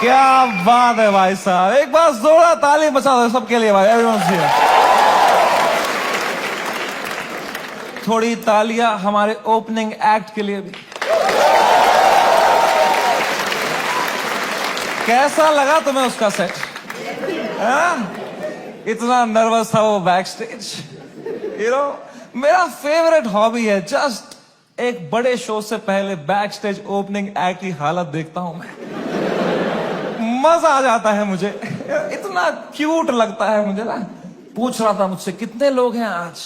क्या बात है भाई साहब, एक बार जोरदार ताली बजा दो सबके लिए भाई, एवरीवन हियर। थोड़ी तालियां हमारे ओपनिंग एक्ट के लिए भी। कैसा लगा तुम्हें उसका सेट? इतना नर्वस था वो बैक स्टेज। मेरा फेवरेट हॉबी है जस्ट एक बड़े शो से पहले बैक स्टेज ओपनिंग एक्ट की हालत देखता हूं मैं, मजा आ जाता है मुझे, इतना क्यूट लगता है मुझे ना। पूछ रहा था मुझसे कितने लोग हैं आज,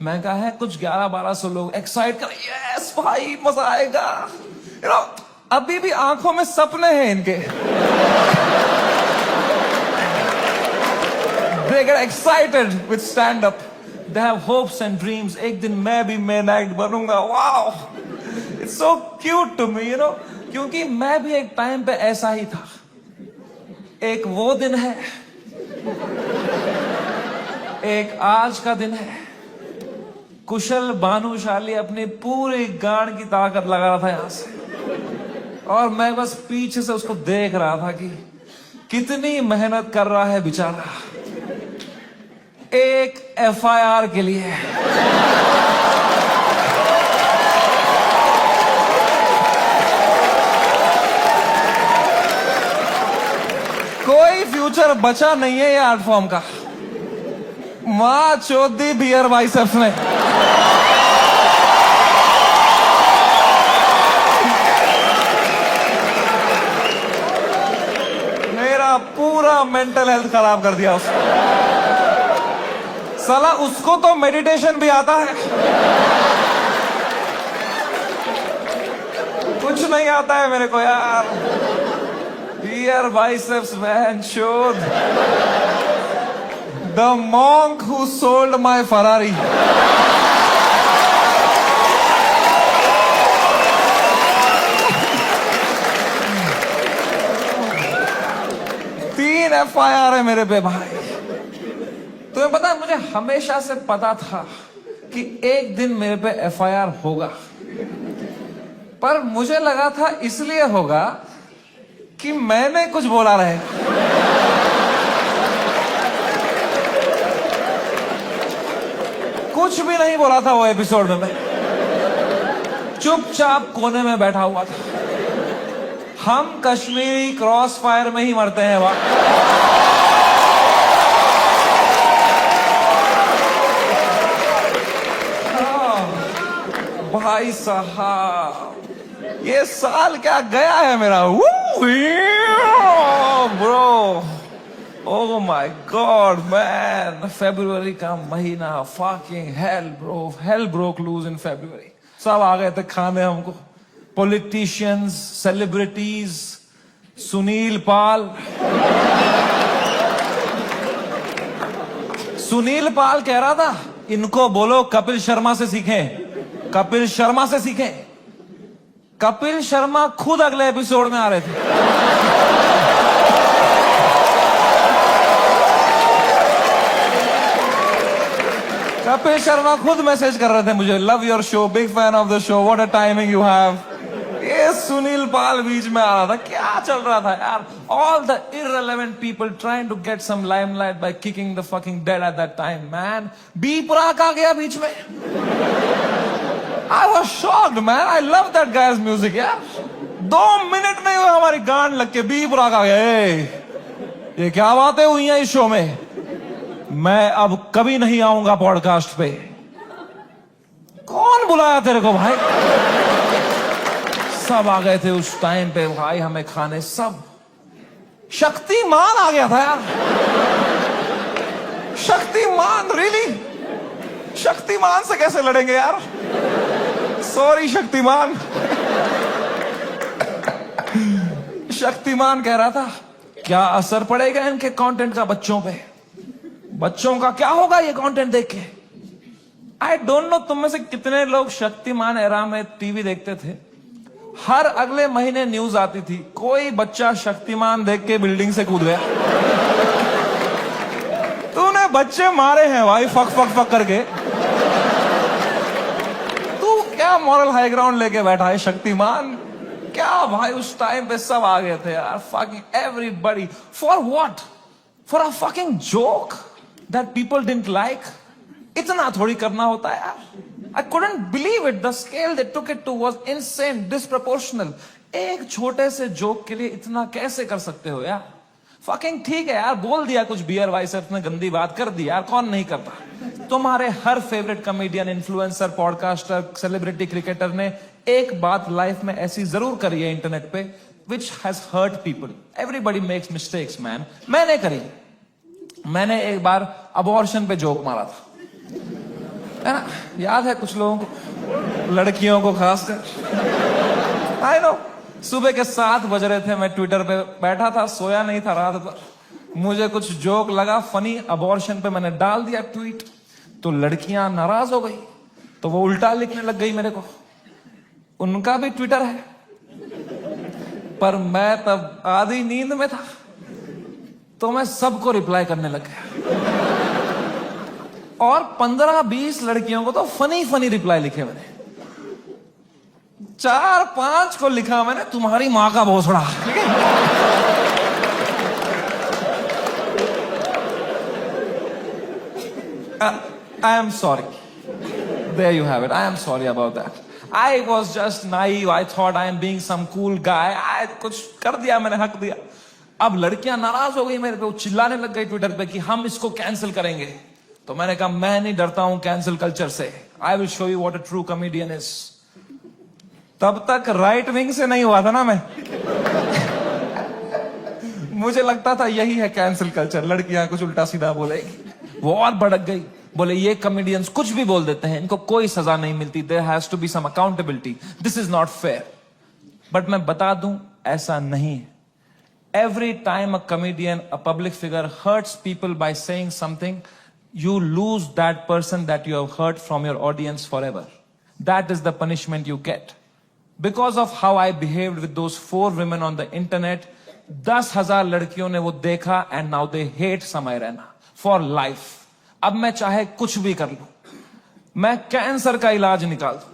मैं कहा है कुछ 1100-1200 लोग। एक्साइट कर, यस भाई मजा आएगा। अभी भी आंखों में सपने हैं इनके। They get excited with stand up. They have hopes and dreams. एक दिन मैं भी मेन एक्ट बनूंगा। Wow, it's so cute to me, क्योंकि मैं भी एक टाइम पे ऐसा ही था। एक वो दिन है, एक आज का दिन है। कुशल भानुशाली अपनी पूरी गांड की ताकत लगा रहा था यहां से, और मैं बस पीछे से उसको देख रहा था कि कितनी मेहनत कर रहा है बेचारा एक FIR के लिए। कोई फ्यूचर बचा नहीं है ये आर्ट फॉर्म का। मां चौधी बियर बाइसेप्स ने। मेरा पूरा मेंटल हेल्थ खराब कर दिया उसने। साला उसको तो मेडिटेशन भी आता है, कुछ नहीं आता है मेरे को यार। बियर बाइसेप्स मैन शोध। The monk who sold my Ferrari. तीन FIR है मेरे पे भाई। तुम्हें पता है, मुझे हमेशा से पता था कि एक दिन मेरे पे FIR होगा, पर मुझे लगा था इसलिए होगा कि मैंने कुछ बोला रहे। कुछ भी नहीं बोला था वो एपिसोड में, मैं चुपचाप कोने में बैठा हुआ था। हम कश्मीरी क्रॉस फायर में ही मरते हैं वहां। भाई साहब ये साल क्या गया है मेरा। Bro, oh my god man, फरवरी का महीना, fucking hell bro, hell broke loose in February. सब आ गए थे खाने हमको, पॉलिटिशियंस, सेलिब्रिटीज, सुनील पाल। सुनील पाल कह रहा था इनको बोलो कपिल शर्मा से सीखें, कपिल शर्मा से सीखें। कपिल शर्मा खुद अगले एपिसोड में आ रहे थे। कपिल शर्मा खुद मैसेज कर रहे थे मुझे, love your show, big fan of the show, what a timing you have. ये सुनील पाल बीच में आ रहा था, क्या चल रहा था यार। All the irrelevant people trying to get some limelight by kicking the fucking dead at that time, man. B Praak आ गया बीच में। I was shocked, man. I love that guy's music, यार। 2 मिनट में वो हमारी गांड लग के बी प्राक आ गया। ये क्या बातें हुई हैं इस शो में। मैं अब कभी नहीं आऊंगा पॉडकास्ट पे। कौन बुलाया तेरे को भाई? सब आ गए थे उस टाइम पे भाई हमें खाने, सब। शक्तिमान आ गया था यार। शक्तिमान, रियली? शक्तिमान से कैसे लड़ेंगे यार? सॉरी शक्तिमान। शक्तिमान कह रहा था क्या असर पड़ेगा इनके कंटेंट का बच्चों पे, बच्चों का क्या होगा ये कंटेंट देख के। आई डोंट नो तुम में से कितने लोग शक्तिमान एरा में टीवी देखते थे। हर अगले महीने न्यूज आती थी कोई बच्चा शक्तिमान देख के बिल्डिंग से कूद गया। तूने बच्चे मारे हैं भाई फक फक फक करके। तू क्या मॉरल हाई ग्राउंड लेके बैठा है शक्तिमान? क्या भाई, उस टाइम पे सब आ गए थे यार, fucking everybody. For what? For a fucking joke that people didn't like. इतना थोड़ी करना होता है यार. I couldn't believe it. The scale they took it to was insane, disproportional. एक छोटे से जोक के लिए इतना कैसे कर सकते हो यार? फकिंग ठीक है यार, बोल दिया कुछ बियर बाइसेप्स ने, गंदी बात कर दी यार, कौन नहीं करता? तुम्हारे हर favourite comedian, influencer, podcaster, celebrity, cricketer ने एक बात लाइफ में ऐसी जरूर करी है इंटरनेट पे, which has hurt people. Everybody makes mistakes man. मैंने करी. मैंने एक बार अबॉर्शन पे जोक मारा था, है ना? याद है कुछ लोगों को, लड़कियों को खासकर. I know. सुबह के 7 बज रहे थे, मैं ट्विटर पे बैठा था, सोया नहीं था रात भर. मुझे कुछ जोक लगा फनी अबॉर्शन पे, मैंने डाल दिया ट्वीट. तो लड़कियां नाराज हो गई, तो वो उल्टा लिखने लग गई मेरे को. उनका भी ट्विटर है, पर मैं तब आधी नींद में था, तो मैं सबको रिप्लाई करने लग गया. और 15-20 लड़कियों को तो फनी फनी रिप्लाई लिखे मैंने. 4-5 को लिखा मैंने, तुम्हारी मां का भोसड़ा. ठीक है. I am sorry. There you have it. I am sorry about that. I was just naive. I thought I am being some cool guy. I कुछ कर दिया मैंने, हक दिया. अब लड़कियां नाराज हो गई मेरे पे, वो चिल्लाने लग गई ट्विटर पे कि हम इसको कैंसिल करेंगे. तो मैंने कहा मैं नहीं डरता हूं कैंसिल कल्चर से. I will show you what a true comedian is. तब तक राइट विंग से नहीं हुआ था ना मैं. मुझे लगता था यही है कैंसिल कल्चर, लड़कियां कुछ उल्टा सीधा बोलेगी. वो और भड़क गई, बोले ये कॉमेडियंस कुछ भी बोल देते हैं, इनको कोई सजा नहीं मिलती. There has to be some accountability. This is not fair. But मैं बता दूं, ऐसा नहीं है. Every time a comedian, a public figure hurts people by saying something, you lose that person that you have heard from your audience forever. That is the punishment you get. Because of how I behaved with those 4 women on the internet, 10,000 लड़कियों ने वो देखा and now they hate समय Raina for life. अब मैं चाहे कुछ भी कर लूं, मैं कैंसर का इलाज निकाल दूं,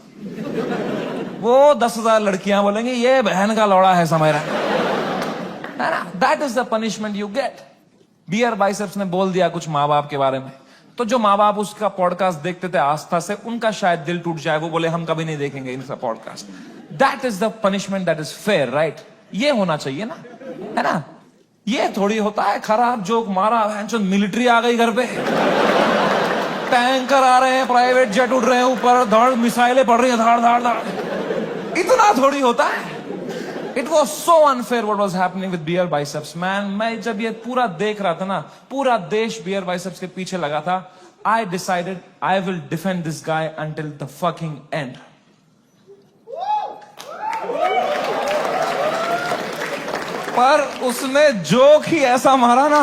वो 10,000 लड़कियां बोलेंगी ये बहन का लौड़ा है Samay Raina. That is the punishment you get. Beer biceps ने बोल दिया कुछ माँ बाप के बारे में, तो जो माँ बाप उसका पॉडकास्ट देखते थे आस्था से, उनका शायद दिल टूट जाए. वो बोले हम कभी नहीं देखेंगे इनका podcast. That is the punishment that is fair, right? ये होना चाहिए ना, है ना? ये थोड़ी होता है खराब जोक मारा, मिलिट्री आ गई घर पे, टैंकर आ रहे हैं, प्राइवेट जेट उड़ रहे हैं ऊपर, धड़ मिसाइलें पड़ रही हैं, धाड़ धाड़ धाड़. इतना थोड़ी होता है. It was so unfair what was happening with beer biceps, man. मैं जब ये पूरा देख रहा था ना, पूरा देश beer biceps के पीछे लगा था. I decided I will defend this guy until the fucking end. पर उसने जोक ही ऐसा मारा ना,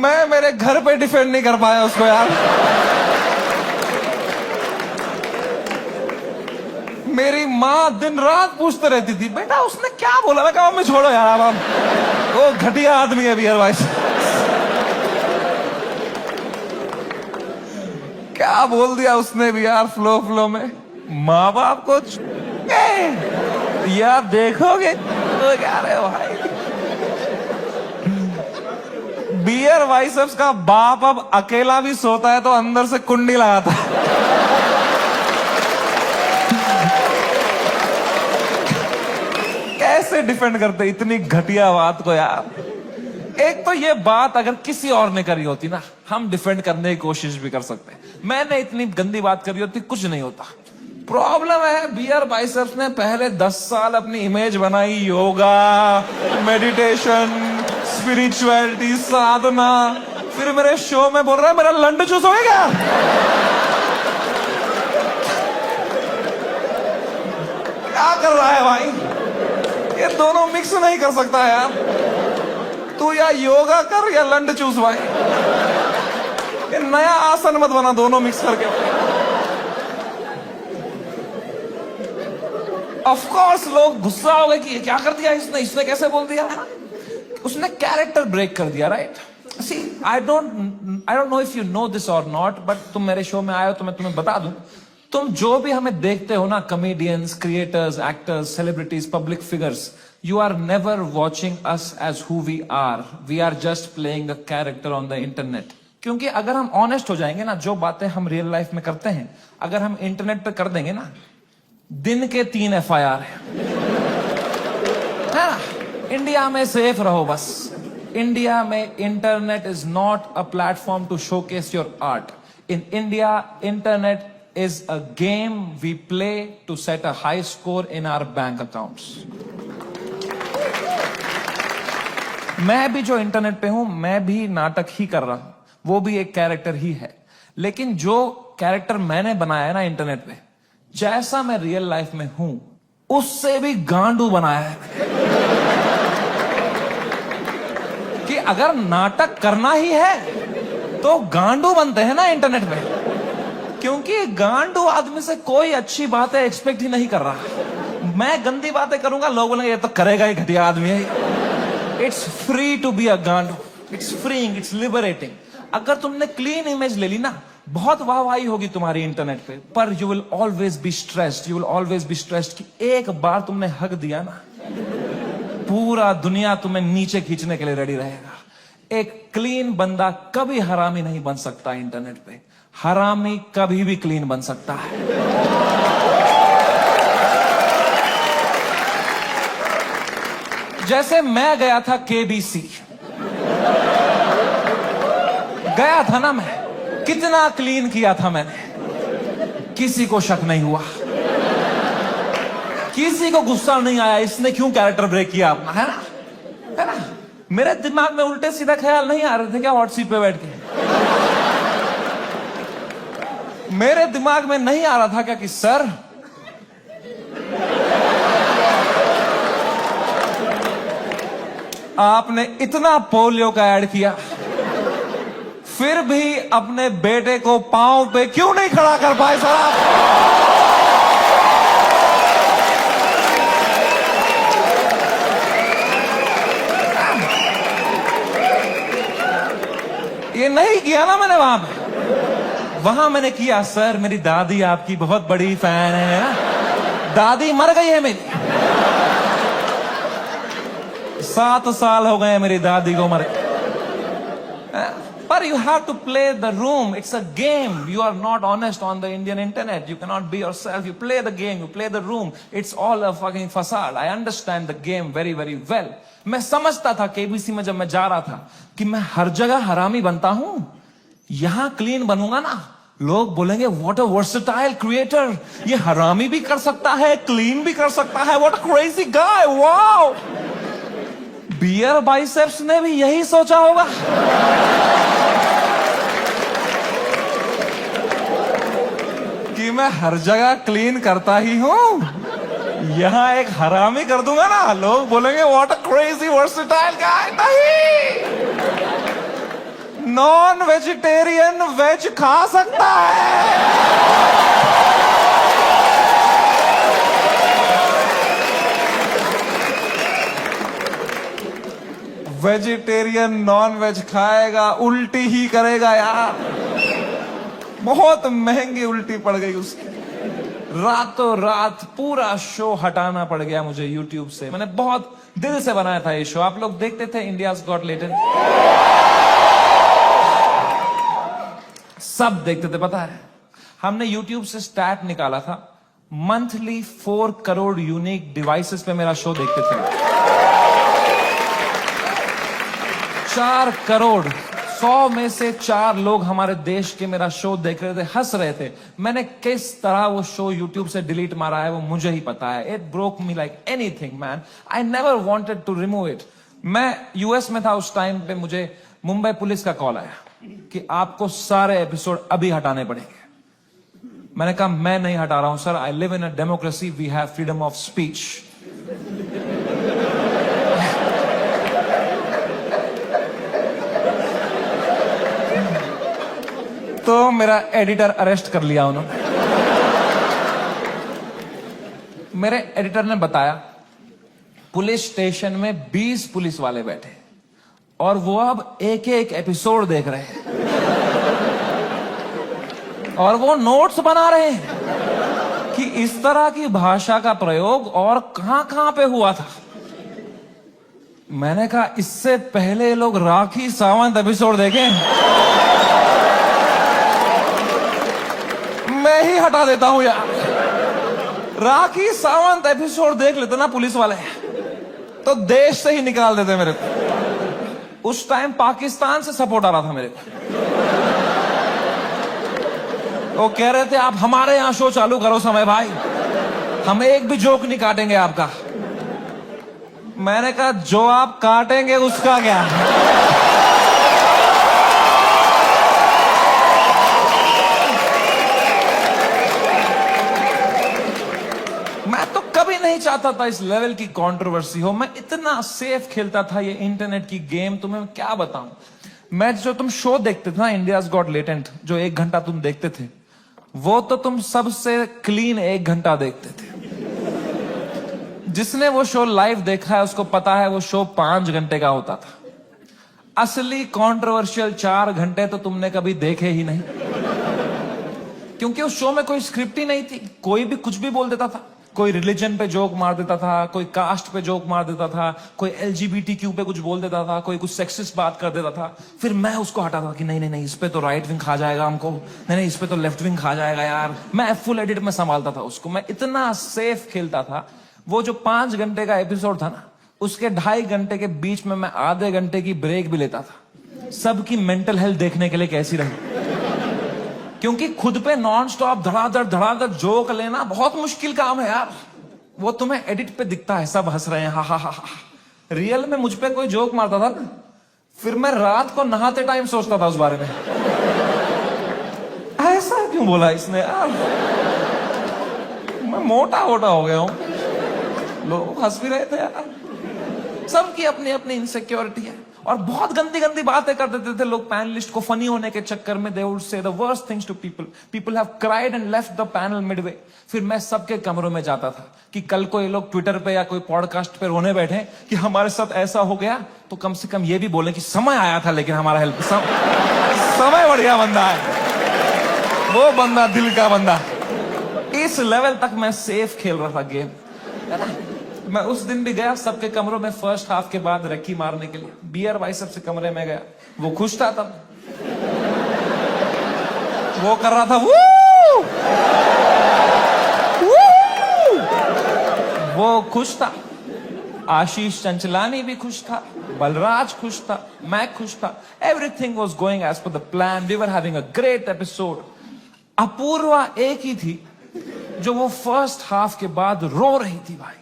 मैं मेरे घर पे डिफेंड नहीं कर पाया उसको यार. मेरी माँ दिन रात पूछते रहती थी, बेटा उसने क्या बोला. मैं कहा मम्मी छोड़ो यार, अब वो घटिया आदमी है बियर भाई. क्या बोल दिया उसने भी यार, फ्लो में. माँ बाप को यार देखोगे तो क्या रहे भाई. बियर बाइसेप्स का बाप अब अकेला भी सोता है तो अंदर से कुंडी लगाता है. कैसे डिफेंड करते इतनी घटिया बात को यार. एक तो ये बात अगर किसी और ने करी होती ना, हम डिफेंड करने की कोशिश भी कर सकते. मैंने इतनी गंदी बात करी होती, कुछ नहीं होता. प्रॉब्लम है बियर बाइसेप्स ने पहले 10 साल अपनी इमेज बनाई, योगा, मेडिटेशन, स्पिरिचुअलिटी, साधना. फिर मेरे शो में बोल रहा है मेरा लंड चूस हो गया. क्या कर रहा है भाई? ये दोनों मिक्स नहीं कर सकता यार. तू या योगा कर या लंड चूस भाई. ये नया आसन मत बना दोनों मिक्स करके. ऑफ कोर्स लोग गुस्सा हो गए कि क्या कर दिया इसने कैसे बोल दिया. उसने कैरेक्टर ब्रेक कर दिया, right? See, I don't I don't know if you know this और नॉट, बट तुम मेरे शो में आए हो तो मैं तुम्हें बता दूं, तुम जो भी हमें देखते हो ना, comedians, creators, actors, celebrities, public figures, you are never watching us as who we are just playing a character on the internet. क्योंकि अगर हम ऑनेस्ट हो जाएंगे ना, जो बातें हम रियल लाइफ में करते हैं अगर हम इंटरनेट पे कर देंगे ना, दिन के 3 FIR है ना। इंडिया में सेफ रहो बस। इंडिया में internet is not a platform to showcase your art. In India internet is a game we play to set a high score in our bank accounts. मैं भी जो इंटरनेट पे हूं, मैं भी नाटक ही कर रहा हूं, वो भी एक कैरेक्टर ही है। लेकिन जो कैरेक्टर मैंने बनाया है ना इंटरनेट पे, जैसा मैं रियल लाइफ में हूं उससे भी गांडू बनाया है। कि अगर नाटक करना ही है तो गांडू बनते हैं ना इंटरनेट पे, क्योंकि गांडू आदमी से कोई अच्छी बातें एक्सपेक्ट ही नहीं कर रहा। मैं गंदी बातें करूंगा, लोग बोलेंगे ये तो करेगा ही, घटिया आदमी है। It's free to be a गांडू, इट्स फ्रीइंग, इट्स लिबरेटिंग। अगर तुमने क्लीन इमेज ले ली ना, बहुत वाहवाही होगी तुम्हारी इंटरनेट पे, पर you will always be stressed, you will always be stressed कि एक बार तुमने हक दिया ना, पूरा दुनिया तुम्हें नीचे खींचने के लिए रेडी रहेगा। एक क्लीन बंदा कभी हरामी नहीं बन सकता इंटरनेट पे, हरामी कभी भी क्लीन बन सकता है। जैसे मैं गया था KBC, गया था ना मैं, कितना क्लीन किया था मैंने, किसी को शक नहीं हुआ, किसी को गुस्सा नहीं आया इसने क्यों कैरेक्टर ब्रेक किया अपना, है ना। मेरे दिमाग में उल्टे सीधा ख्याल नहीं आ रहे थे क्या हॉट सीट पे बैठ के। मेरे दिमाग में नहीं आ रहा था क्या कि सर आपने इतना पोलियो का ऐड किया, फिर भी अपने बेटे को पांव पे क्यों नहीं खड़ा कर पाए सर आप। ये नहीं किया ना मैंने वहां मैंने किया, सर मेरी दादी आपकी बहुत बड़ी फैन है ना, दादी मर गई है मेरी, 7 साल हो गए मेरी दादी को मरे। But you have to play the room. It's a game. You are not honest on the Indian internet. You cannot be yourself. You play the game. You play the room. It's all a fucking facade. I understand the game very, very well. मैं समझता था KBC में जब मैं जा रहा था कि मैं हर जगह हरामी बनता हूं, यहां क्लीन बनूंगा ना, लोग बोलेंगे व्हाट अ वर्सेटाइल क्रिएटर, ये हरामी भी कर सकता है, क्लीन भी कर सकता है, what a crazy guy, wow. Beer biceps ने भी यही सोचा होगा। कि मैं हर जगह क्लीन करता ही हूं, यहां एक हरामी कर दूंगा ना, लोग बोलेंगे व्हाट अ क्रेजी वर्सेटाइल गाय। नहीं, नॉन वेजिटेरियन वेज खा सकता है। वेजिटेरियन नॉन वेज खाएगा, उल्टी ही करेगा यार, बहुत महंगी उल्टी पड़ गई उसकी। रातों रात पूरा शो हटाना पड़ गया मुझे यूट्यूब से। मैंने बहुत दिल से बनाया था ये शो, आप लोग देखते थे इंडियाज गॉट टैलेंट, सब देखते थे। पता है हमने यूट्यूब से स्टैट निकाला था, मंथली 4 करोड़ यूनिक डिवाइसेस पे मेरा शो देखते थे। 4 करोड़, 100 में से 4 लोग हमारे देश के मेरा शो देख रहे थे, हंस रहे थे। मैंने किस तरह वो शो यूट्यूब से डिलीट मारा है वो मुझे ही पता है। It broke me like anything man, I never wanted to remove it. मैं यूएस में था उस टाइम पे, मुझे मुंबई पुलिस का कॉल आया कि आपको सारे एपिसोड अभी हटाने पड़ेंगे। मैंने कहा मैं नहीं हटा रहा हूं sir, I live in a democracy, we have freedom of speech. तो मेरा एडिटर अरेस्ट कर लिया उन्होंने। मेरे एडिटर ने बताया पुलिस स्टेशन में 20 पुलिस वाले बैठे और वो अब एक एक एपिसोड देख रहे हैं। और वो नोट्स बना रहे हैं कि इस तरह की भाषा का प्रयोग और कहां कहां पे हुआ था। मैंने कहा इससे पहले ये लोग राखी सावंत एपिसोड देखें, मैं ही हटा देता हूं यार। राखी सावंत एपिसोड देख लेते ना पुलिस वाले तो देश से ही निकाल देते मेरे को। उस टाइम पाकिस्तान से सपोर्ट आ रहा था मेरे को। वो कह रहे थे आप हमारे यहां शो चालू करो समय भाई, हम एक भी जोक नहीं काटेंगे आपका। मैंने कहा जो आप काटेंगे उसका क्या। मैं तो कभी नहीं चाहता था इस लेवल की कंट्रोवर्सी हो। मैं इतना सेफ खेलता था ये इंटरनेट की गेम, तुम्हें क्या बताऊं। मैं जो तुम शो देखते थे ना, इंडियाज गॉट लेटेंट, जो 1 घंटा तुम देखते थे, वो तो तुम सबसे क्लीन 1 घंटा देखते थे। जिसने वो शो लाइव देखा है उसको पता है वो शो 5 घंटे का होता था। असली कंट्रोवर्शियल 4 घंटे तो तुमने कभी देखे ही नहीं, क्योंकि उस शो में कोई स्क्रिप्ट ही नहीं थी। कोई भी कुछ भी बोल देता था। कोई रिलीजन पे जोक मार देता था, कोई कास्ट पे जोक मार देता था, कोई LGBTQ पे कुछ बोल देता था, कोई कुछ सेक्सिस्ट बात कर देता था। फिर मैं उसको हटाता कि नहीं नहीं नहीं, इस पे तो राइट विंग खा जाएगा हमको, नहीं नहीं इस पे तो लेफ्ट विंग खा जाएगा यार। मैं फुल एडिट में संभालता था उसको। मैं इतना सेफ खेलता था। वो जो 5 घंटे का एपिसोड था ना, उसके 2.5 घंटे के बीच में मैं आधे घंटे की ब्रेक भी लेता था, सबकी मेंटल हेल्थ देखने के लिए कैसी रही। क्योंकि खुद पे नॉन स्टॉप धड़ाधड़ जोक लेना बहुत मुश्किल काम है यार। वो तुम्हें एडिट पे दिखता है सब हंस रहे हैं, हा हा हा हा। रियल में मुझ पे कोई जोक मारता था ना, फिर मैं रात को नहाते टाइम सोचता था उस बारे में, ऐसा क्यों बोला इसने यार, मैं मोटा हो गया हूं। लोग हंस भी रहे थे यार। सबकी अपनी अपनी इनसिक्योरिटी है और बहुत गंदी गंदी बातें कर देते थे लोग पैनलिस्ट को फनी होने के चक्कर में। They would say the worst things to people. People have cried and left the panel midway. फिर मैं सबके कमरों में जाता था कि कल को ये लोग ट्विटर पे या कोई पॉडकास्ट पे रोने बैठे कि हमारे साथ ऐसा हो गया, तो कम से कम ये भी बोले कि समय आया था लेकिन हमारा हेल्प समय बढ़िया बंदा है वो बंदा, दिल का बंदा। इस लेवल तक मैं सेफ खेल रहा था गेम। मैं उस दिन भी गया सबके कमरों में फर्स्ट हाफ के बाद रक्की मारने के लिए। बियर भाई सबसे कमरे में गया, वो खुश था तब, वो कर रहा था वू! वू! वो खुश था। आशीष चंचलानी भी खुश था, बलराज खुश था, मैं खुश था। Everything was going as per the plan. We were having a great episode. Apoorva एक ही थी जो वो फर्स्ट हाफ के बाद रो रही थी भाई।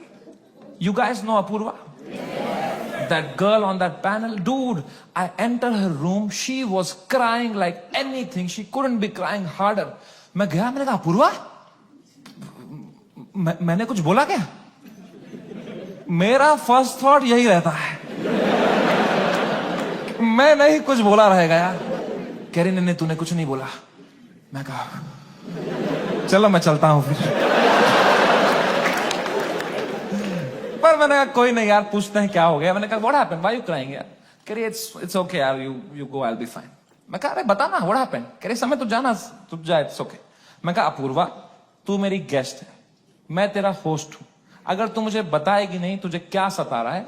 You guys know Apurva? Yes. That girl on that panel, dude, I entered her room, she was crying like anything. She couldn't be crying harder. मैं गया, मैंने कहा अपूर्वा, मैंने कुछ बोला क्या? मेरा फर्स्ट थॉट यही रहता है, मैं नहीं कुछ बोला रहेगा यार। कह रही नहीं तूने कुछ नहीं बोला। मैं कहा चलो मैं चलता हूं फिर। पर मैंने कहा कोई नहीं यार, पूछते हैं क्या हो गया। मैंने कहा what happened, why you crying यार। कह रही इट्स ओके यार, you go, I will be fine. मैं कहा अरे बता ना व्हाट हैपेंड। कह रही समय तू जाना, तू जा, इट्स ओके। मैं कहा अपूर्वा तू मेरी गेस्ट है, मैं तेरा होस्ट हूं। अगर तू मुझे बताएगी नहीं तुझे क्या सता रहा है,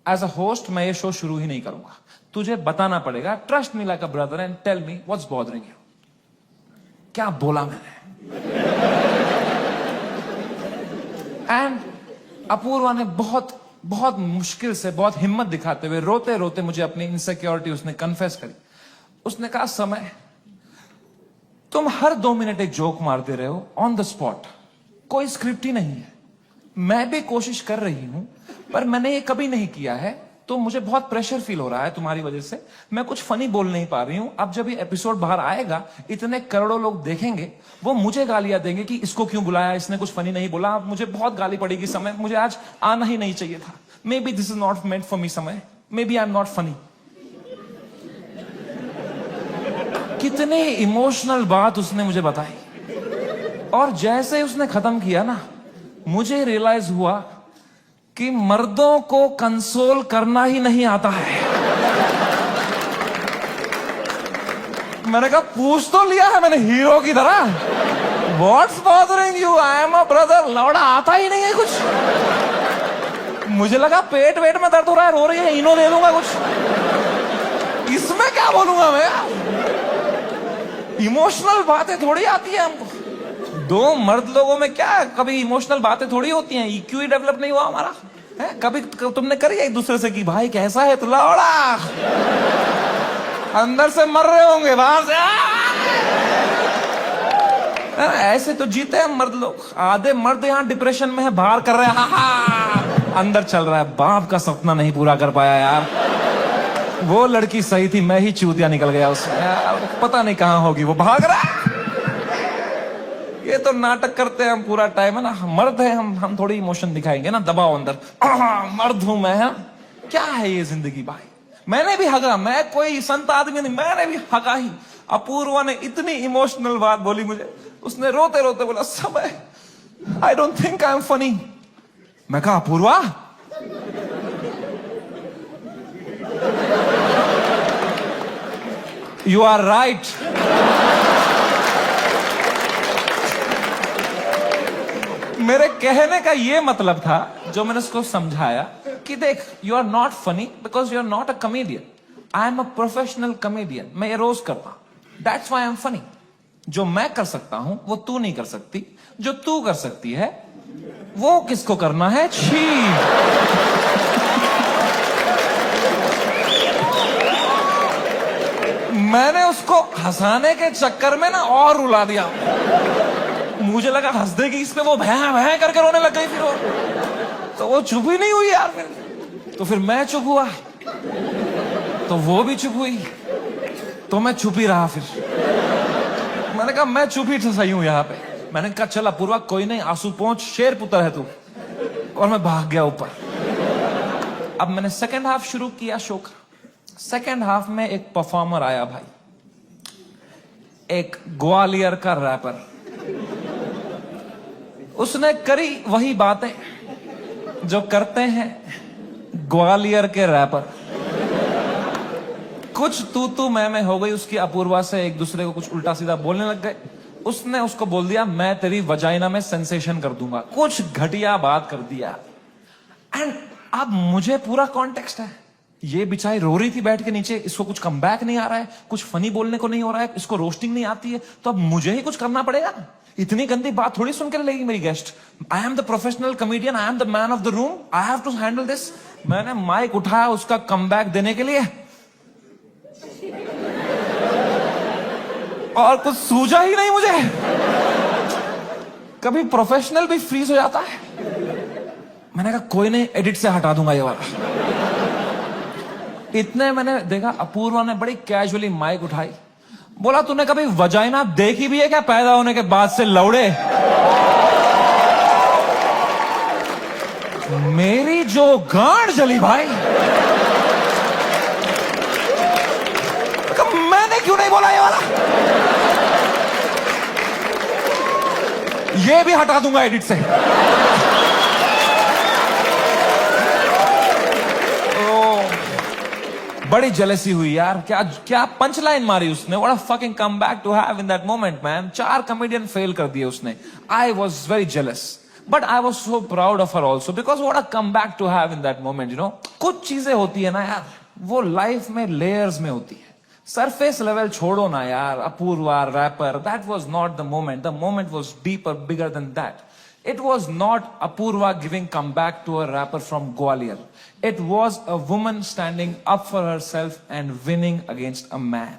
एज अ होस्ट मैं ये शो शुरू ही नहीं करूंगा। तुझे बताना पड़ेगा। Trust me like a brother and tell me what's bothering you. क्या बोला मैंने। एंड अपूर्वा ने बहुत बहुत मुश्किल से, बहुत हिम्मत दिखाते हुए, रोते रोते मुझे अपनी इनसिक्योरिटी उसने कन्फेस करी। उसने कहा समय तुम हर 2 मिनट एक जोक मारते रहे हो ऑन द स्पॉट, कोई स्क्रिप्ट ही नहीं है। मैं भी कोशिश कर रही हूं पर मैंने ये कभी नहीं किया है, तो मुझे बहुत प्रेशर फील हो रहा है तुम्हारी वजह से। मैं कुछ फनी बोल नहीं पा रही हूं। अब जब ये एपिसोड बाहर आएगा, इतने करोड़ों लोग देखेंगे, वो मुझे गालियां देंगे कि इसको क्यों बुलाया, इसने कुछ फनी नहीं बोला। मुझे बहुत गाली पड़ेगी समय, मुझे आज आना ही नहीं चाहिए था। Maybe this is not meant for me समय, maybe I am not funny. कितने इमोशनल बात उसने मुझे बताई और जैसे उसने खत्म किया ना, मुझे रियलाइज हुआ कि मर्दों को कंसोल करना ही नहीं आता है। मैंने कहा पूछ तो लिया है मैंने हीरो की तरह। What's bothering you? I am a brother. लौड़ा आता ही नहीं है कुछ। मुझे लगा पेट वेट में दर्द हो रहा है, रो रही है, इनो दे दूंगा कुछ। इसमें क्या बोलूंगा मैं? इमोशनल बातें थोड़ी आती है हमको। दो मर्द लोगों में क्या कभी इमोशनल बातें थोड़ी होती हैं? EQ ही डेवलप नहीं हुआ हमारा है? कभी तुमने करी एक दूसरे से कि भाई कैसा है तू? लौड़ा अंदर से मर रहे होंगे, बाहर से ऐसे तो जीते हैं मर्द लोग। आधे मर्द यहाँ डिप्रेशन में है, बाहर कर रहे हैं अंदर चल रहा है। बाप का सपना नहीं पूरा कर पाया यार। वो लड़की सही थी, मैं ही चूतिया निकल गया उसमें यार। पता नहीं कहां होगी, वो भाग रहा है। ये तो नाटक करते हैं हम पूरा टाइम, है ना। मर्द है हम थोड़ी इमोशन दिखाएंगे ना, दबाओ अंदर। मर्द हूं मैं, है? क्या है ये जिंदगी भाई? मैंने भी हगा, मैं कोई संत आदमी नहीं, मैंने भी हगा ही। अपूर्वा ने इतनी इमोशनल बात बोली मुझे, उसने रोते रोते बोला समय आई don't think I am funny. मैं कहा अपूर्वा यू आर राइट। मेरे कहने का ये मतलब था, जो मैंने उसको समझाया कि देख, you are not funny because you are not a comedian. I am a professional comedian. मैं ये रोज करता हूं, that's why I am funny. जो मैं कर सकता हूं वो तू नहीं कर सकती, जो तू कर सकती है वो किसको करना है? छी। मैंने उसको हंसाने के चक्कर में ना और रुला दिया। मुझे लगा हंस देगी इस पे, वो भैं भैं करके रोने लग गई। फिर तो वो चुप ही नहीं हुई यार। तो फिर मैं चुप हुआ, तो वो भी चुप हुई, तो मैं चुप ही रहा। फिर मैंने कहा मैं चुप ही सही हूं यहाँ पे। मैंने कहा चल अपूर्वा कोई नहीं, आंसू पहुंच, शेर पुत्र है तू। और मैं भाग गया ऊपर। अब मैंने सेकंड हाफ शुरू किया शो का। सेकंड हाफ में एक परफॉर्मर आया भाई, एक ग्वालियर का रैपर। उसने करी वही बातें जो करते हैं ग्वालियर के रैपर। कुछ तू मैं हो गई उसकी अपूर्वा से, एक दूसरे को कुछ उल्टा सीधा बोलने लग गए। उसने उसको बोल दिया मैं तेरी वजाइना में सेंसेशन कर दूंगा, कुछ घटिया बात कर दिया। एंड अब मुझे पूरा कॉन्टेक्स्ट है। ये बेचारी रो रही थी बैठ के नीचे, इसको कुछ कमबैक नहीं आ रहा है, कुछ फनी बोलने को नहीं हो रहा है, इसको रोस्टिंग नहीं आती है, तो अब मुझे ही कुछ करना पड़ेगा। इतनी गंदी बात थोड़ी सुन के लेगी मेरी guest. I am the professional comedian, I am the man of the room, I have to handle this. मैंने माइक उठाया उसका कमबैक देने के लिए, और कुछ सूझा ही नहीं मुझे। कभी प्रोफेशनल भी फ्रीज हो जाता है। मैंने कहा कोई नहीं, एडिट से हटा दूंगा ये वाला। इतने मैंने देखा अपूर्वा ने बड़ी कैजुअली माइक उठाई, बोला तूने कभी वजाइना देखी भी है क्या पैदा होने के बाद से लौड़े? मेरी जो गांड जली भाई। मैंने क्यों नहीं बोला ये वाला? ये भी हटा दूंगा एडिट से। बड़ी जेलसी हुई यार। क्या क्या पंच लाइन मारी उसने। What a fucking comeback to have in that moment man. 4 comedian fail कर दिए उसने। I was very jealous, but I was so proud of her also, because what a comeback to have in that moment. You know, कुछ चीजें होती है ना यार, वो लाइफ में लेयर्स में होती है। सरफेस लेवल छोड़ो ना यार। Apoorva rapper, that was not the moment. The moment was deeper, bigger than that. It was not Apurva giving comeback to a rapper from Gwalior. It was a woman standing up for herself and winning against a man.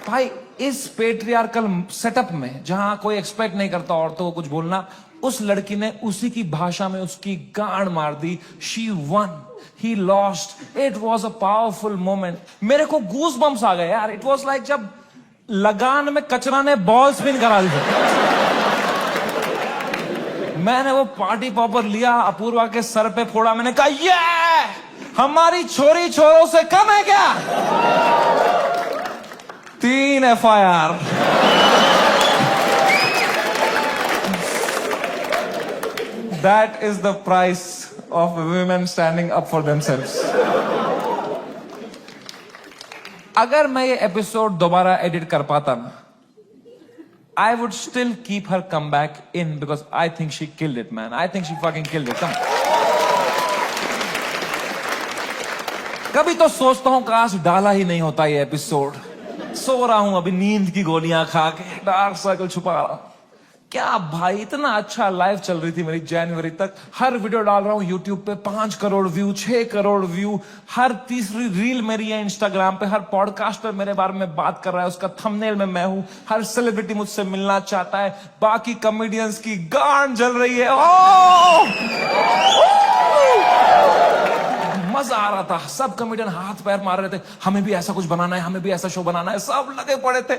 भाई इस patriarchal setup में जहां कोई expect नहीं करता औरतों को कुछ बोलना, उस लड़की ने उसी की भाषा में उसकी गांड मार दी. She won. He lost. It was a powerful moment. मेरे को गूज बम्स आ गए यार. It was like जब लगान में कचरा ने बॉल स्पिन करा दी. मैंने वो पार्टी पॉपर लिया, अपूर्वा के सर पे फोड़ा. मैंने कहा ये हमारी छोरी छोरों से कम है क्या? 3 FIR. That is the price of women standing up for themselves. अगर मैं ये एपिसोड दोबारा एडिट कर पाता ना, I would still keep her comeback in because I think she killed it, man. I think she fucking killed it. Come. कभी तो सोचता हूं काश डाला ही नहीं होता ये एपिसोड। सो रहा हूं अभी नींद की गोलियां खा के, डार्क सर्कल छुपा रहा हूं। क्या भाई, इतना अच्छा लाइव चल रही थी मेरी जनवरी तक। हर वीडियो डाल रहा हूं यूट्यूब पे, 5 करोड़ व्यू, 6 करोड़ व्यू। हर तीसरी रील मेरी है इंस्टाग्राम पे। हर पॉडकास्टर मेरे बारे में बात कर रहा है, उसका थंबनेल में मैं हूं। हर सेलिब्रिटी मुझसे मिलना चाहता है। बाकी कॉमेडियंस की गांड जल रही है। मजा आ रहा था। सब कॉमेडियन हाथ पैर मार रहे थे, हमें भी ऐसा कुछ बनाना है, हमें भी ऐसा शो बनाना है। सब लगे पड़े थे।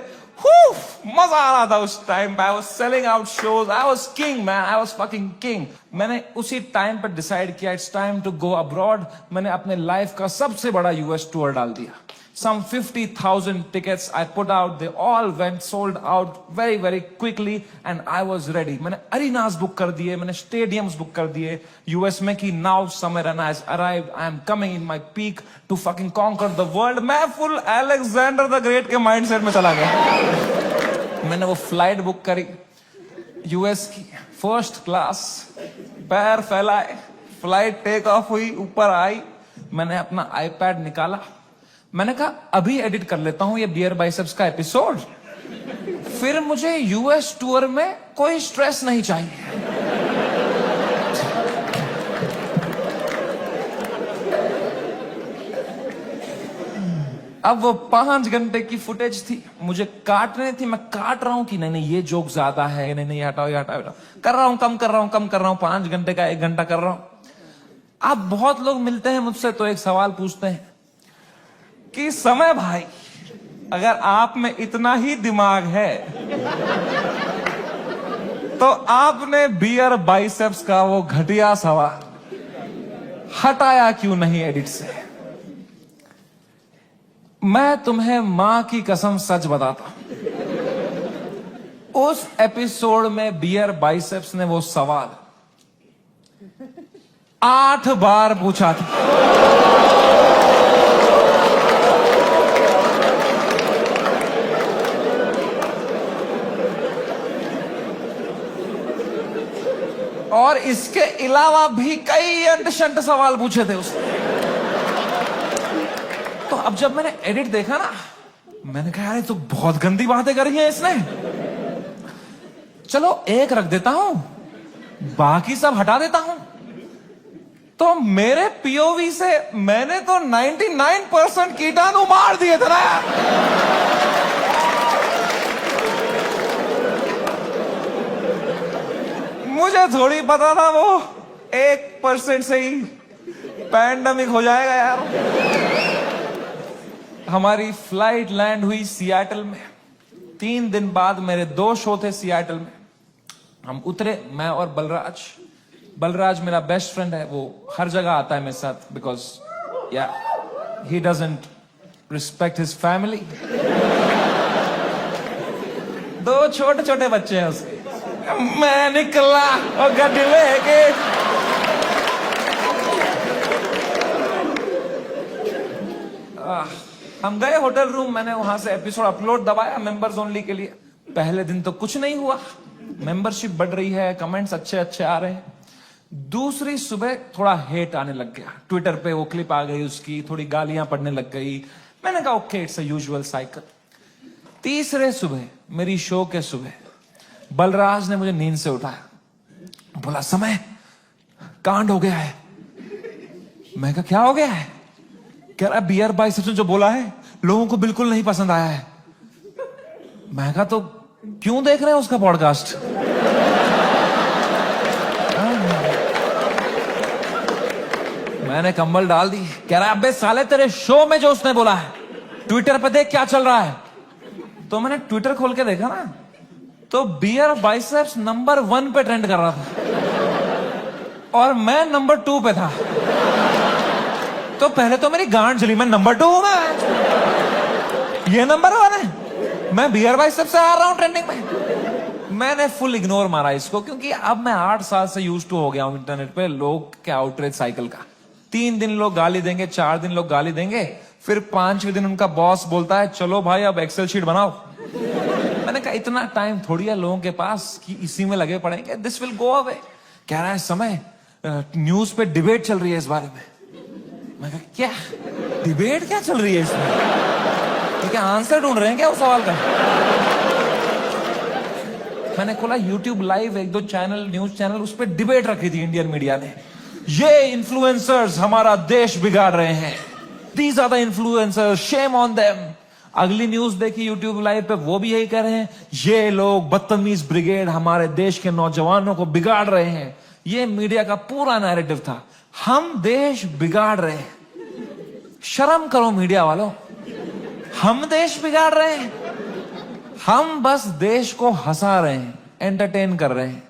मजा आ रहा था उस टाइम पे। I was selling out shows. I was king man. I was fucking king. मैंने उसी टाइम पर डिसाइड किया it's time to go abroad. मैंने अपने लाइफ का सबसे बड़ा यूएस टूर डाल दिया। Some 50,000 tickets I put out. They all went sold out very, very quickly and I was ready. मैंने arenas book कर दिए, मैंने stadiums book कर दिए यूएस में कि now summer and has arrived. I am coming in my peak to fucking conquer the world. मैं full Alexander the Great के mindset में चला गया। मैंने वो flight book करी यूएस की, first class, पैर फैलाए, flight take off हुई, ऊपर आई। मैंने अपना iPad निकाला, मैंने कहा अभी एडिट कर लेता हूं ये बियर बाइसेप्स का एपिसोड, फिर मुझे यूएस टूर में कोई स्ट्रेस नहीं चाहिए। अब वो 5 घंटे की फुटेज थी, मुझे काटने थी। मैं काट रहा हूं कि नहीं नहीं ये जोक ज्यादा है, नहीं नहीं हटाओ, ये हटाओ, कर रहा हूं, कम कर रहा हूं, कम कर रहा हूं। 5 घंटे का 1 घंटा कर रहा हूं। अब बहुत लोग मिलते हैं मुझसे तो एक सवाल पूछते हैं कि समय भाई, अगर आप में इतना ही दिमाग है तो आपने बियर बाइसेप्स का वो घटिया सवाल हटाया क्यों नहीं एडिट से? मैं तुम्हें मां की कसम सच बताता हूं, उस एपिसोड में बियर बाइसेप्स ने वो सवाल 8 बार पूछा था। और इसके अलावा भी कई अंट-शंट सवाल पूछे थे उसने। तो अब जब मैंने एडिट देखा ना, मैंने कहा यार तो बहुत गंदी बातें करी हैं इसने, चलो एक रख देता हूं, बाकी सब हटा देता हूं। तो मेरे पीओवी से मैंने तो 99% कीटाणु मार दिए थे ना। मुझे थोड़ी पता था वो 1% से ही पैंडेमिक हो जाएगा यार। हमारी फ्लाइट लैंड हुई सियाटल में। 3 दिन बाद मेरे 2 शो थे सियाटल में। हम उतरे, मैं और बलराज। बलराज मेरा बेस्ट फ्रेंड है, वो हर जगह आता है मेरे साथ बिकॉज या he doesn't respect his family. 2 छोटे छोटे बच्चे हैं उसके। मैं निकला और गड्डी लेके हम गए होटल रूम। मैंने वहां से एपिसोड अपलोड दबाया मेंबर्स ओनली के लिए। पहले दिन तो कुछ नहीं हुआ, मेंबरशिप बढ़ रही है, कमेंट्स अच्छे अच्छे आ रहे हैं। दूसरी सुबह थोड़ा हेट आने लग गया, ट्विटर पे वो क्लिप आ गई उसकी, थोड़ी गालियां पड़ने लग गई। मैंने कहा okay it's a usual cycle. तीसरे सुबह, मेरी शो के सुबह, बलराज ने मुझे नींद से उठाया, बोला समय कांड हो गया है। मैं कहा क्या हो गया है? कह रहा बियर बाइसेप्स ने जो बोला है लोगों को बिल्कुल नहीं पसंद आया है। मैं कहा तो क्यों देख रहे हैं उसका पॉडकास्ट? मैंने कंबल डाल दी। कह रहा अबे साले तेरे शो में जो उसने बोला है ट्विटर पे देख क्या चल रहा है। तो मैंने ट्विटर खोल के देखा ना, तो बियर बाइसेप्स नंबर 1 पे ट्रेंड कर रहा था और मैं नंबर 2 पे था। तो पहले तो मेरी गांड चली, मैं नंबर 2 हूं, मैं ये नंबर 1 है, मैं बियर बाइसेप्स से आ रहा हूं ट्रेंडिंग में। मैंने फुल इग्नोर मारा इसको, क्योंकि अब मैं 8 साल से यूज टू हो गया हूं इंटरनेट पे लोग के आउटरीच साइकिल का। 3 दिन लोग गाली देंगे, 4 दिन लोग गाली देंगे, फिर 5वें दिन उनका बॉस बोलता है चलो भाई अब एक्सेल शीट बनाओ। मैंने कहा इतना टाइम थोड़ी है लोगों के पास कि इसी में लगे पड़ेंगे, दिस विल गो अवे। कह रहा है समय न्यूज पे डिबेट चल रही है इस बारे में। मैं कहा क्या डिबेट क्या चल रही है इसमें, ये क्या आंसर ढूंढ रहे हैं क्या उस सवाल का। मैंने खोला यूट्यूब लाइव, एक दो चैनल न्यूज चैनल, उस पर डिबेट रखी थी इंडियन मीडिया ने। ये इन्फ्लुएंसर्स हमारा देश बिगाड़ रहे हैं, these are the influencers, shame on them. अगली न्यूज देखी यूट्यूब लाइव पे, वो भी यही कह रहे हैं ये लोग बदतमीज ब्रिगेड हमारे देश के नौजवानों को बिगाड़ रहे हैं। ये मीडिया का पूरा नैरेटिव था, हम देश बिगाड़ रहे हैं। शर्म करो मीडिया वालों, हम देश बिगाड़ रहे हैं? हम बस देश को हंसा रहे हैं, एंटरटेन कर रहे हैं।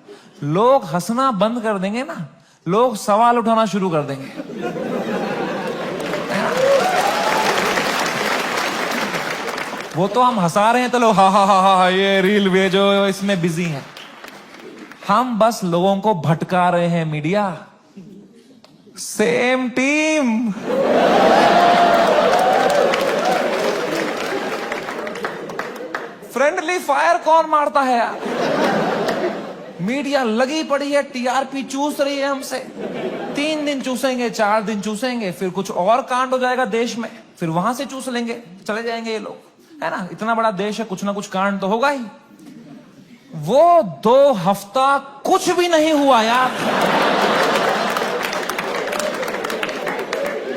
लोग हंसना बंद कर देंगे ना, लोग सवाल उठाना शुरू कर देंगे। वो तो हम हंसा रहे हैं तो लोग हा हा हा हा ये रील भेजो, इसमें बिजी हैं। हम बस लोगों को भटका रहे हैं media. Same team. Friendly fire कौन मारता है यार? मीडिया लगी पड़ी है, टीआरपी चूस रही है हमसे। 3 दिन चूसेंगे, 4 दिन चूसेंगे, फिर कुछ और कांड हो जाएगा देश में, फिर वहां से चूस लेंगे, चले जाएंगे ये लोग, है ना। इतना बड़ा देश है, कुछ ना कुछ कांड तो होगा ही। वो 2 हफ्ता कुछ भी नहीं हुआ यार।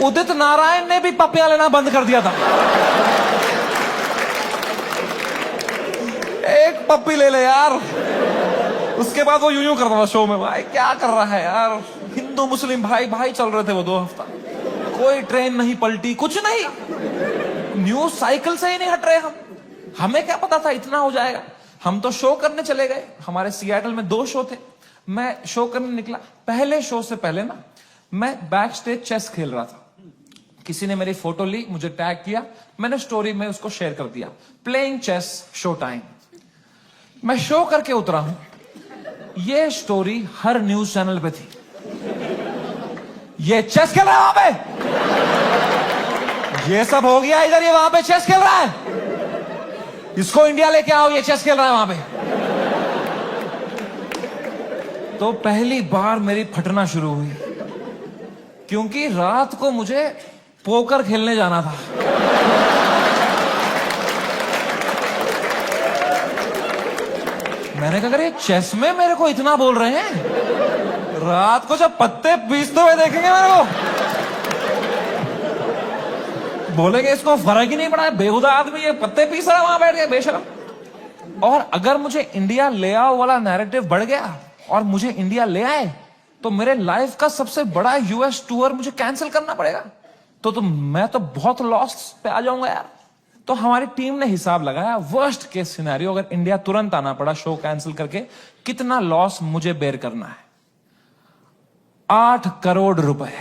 उदित नारायण ने भी पपियां लेना बंद कर दिया था। एक पप्पी ले ले यार, उसके बाद वो यूं करता था शो में, भाई क्या कर रहा है यार। हिंदू मुस्लिम भाई भाई चल रहे थे वो 2 हफ्ता, कोई ट्रेन नहीं पलटी, कुछ नहीं। न्यूज साइकिल से ही नहीं हट रहे हम। हमें क्या पता था इतना हो जाएगा। हम तो शो करने चले गए, हमारे सियाटल में 2 शो थे। मैं शो करने निकला, पहले शो से पहले ना मैं बैक स्टेज चेस खेल रहा था। किसी ने मेरी फोटो ली, मुझे टैग किया, मैंने स्टोरी में उसको शेयर कर दिया, प्लेइंग चेस शो टाइम। मैं शो करके उतरा हूं, ये स्टोरी हर न्यूज चैनल पे थी। ये चेस खेल रहा है वहां पे, ये सब हो गया इधर, ये वहां पे चेस खेल रहा है, इसको इंडिया लेके आओ, ये चेस खेल रहा है वहां पे। तो पहली बार मेरी फटना शुरू हुई, क्योंकि रात को मुझे पोकर खेलने जाना था। मैंने कहा अरे चेस में मेरे को इतना बोल रहे हैं, रात को जब पत्ते पीसते हुए देखेंगे मेरे को, बोलेंगे इसको फर्क ही नहीं पड़ा है, बेहुदा आदमी ये पत्ते पीस रहा है वहां बैठ के, बेशरम। और अगर मुझे इंडिया ले आओ वाला नैरेटिव बढ़ गया और मुझे इंडिया ले आए, तो मेरे लाइफ का सबसे बड़ा यूएस टूर मुझे कैंसिल करना पड़ेगा। तो मैं तो बहुत लॉस पे आ जाऊंगा यार। तो हमारी टीम ने हिसाब लगाया, वर्स्ट केस सिनेरियो अगर इंडिया तुरंत आना पड़ा शो कैंसिल करके, कितना लॉस मुझे बेयर करना है। 8 करोड़ रुपए।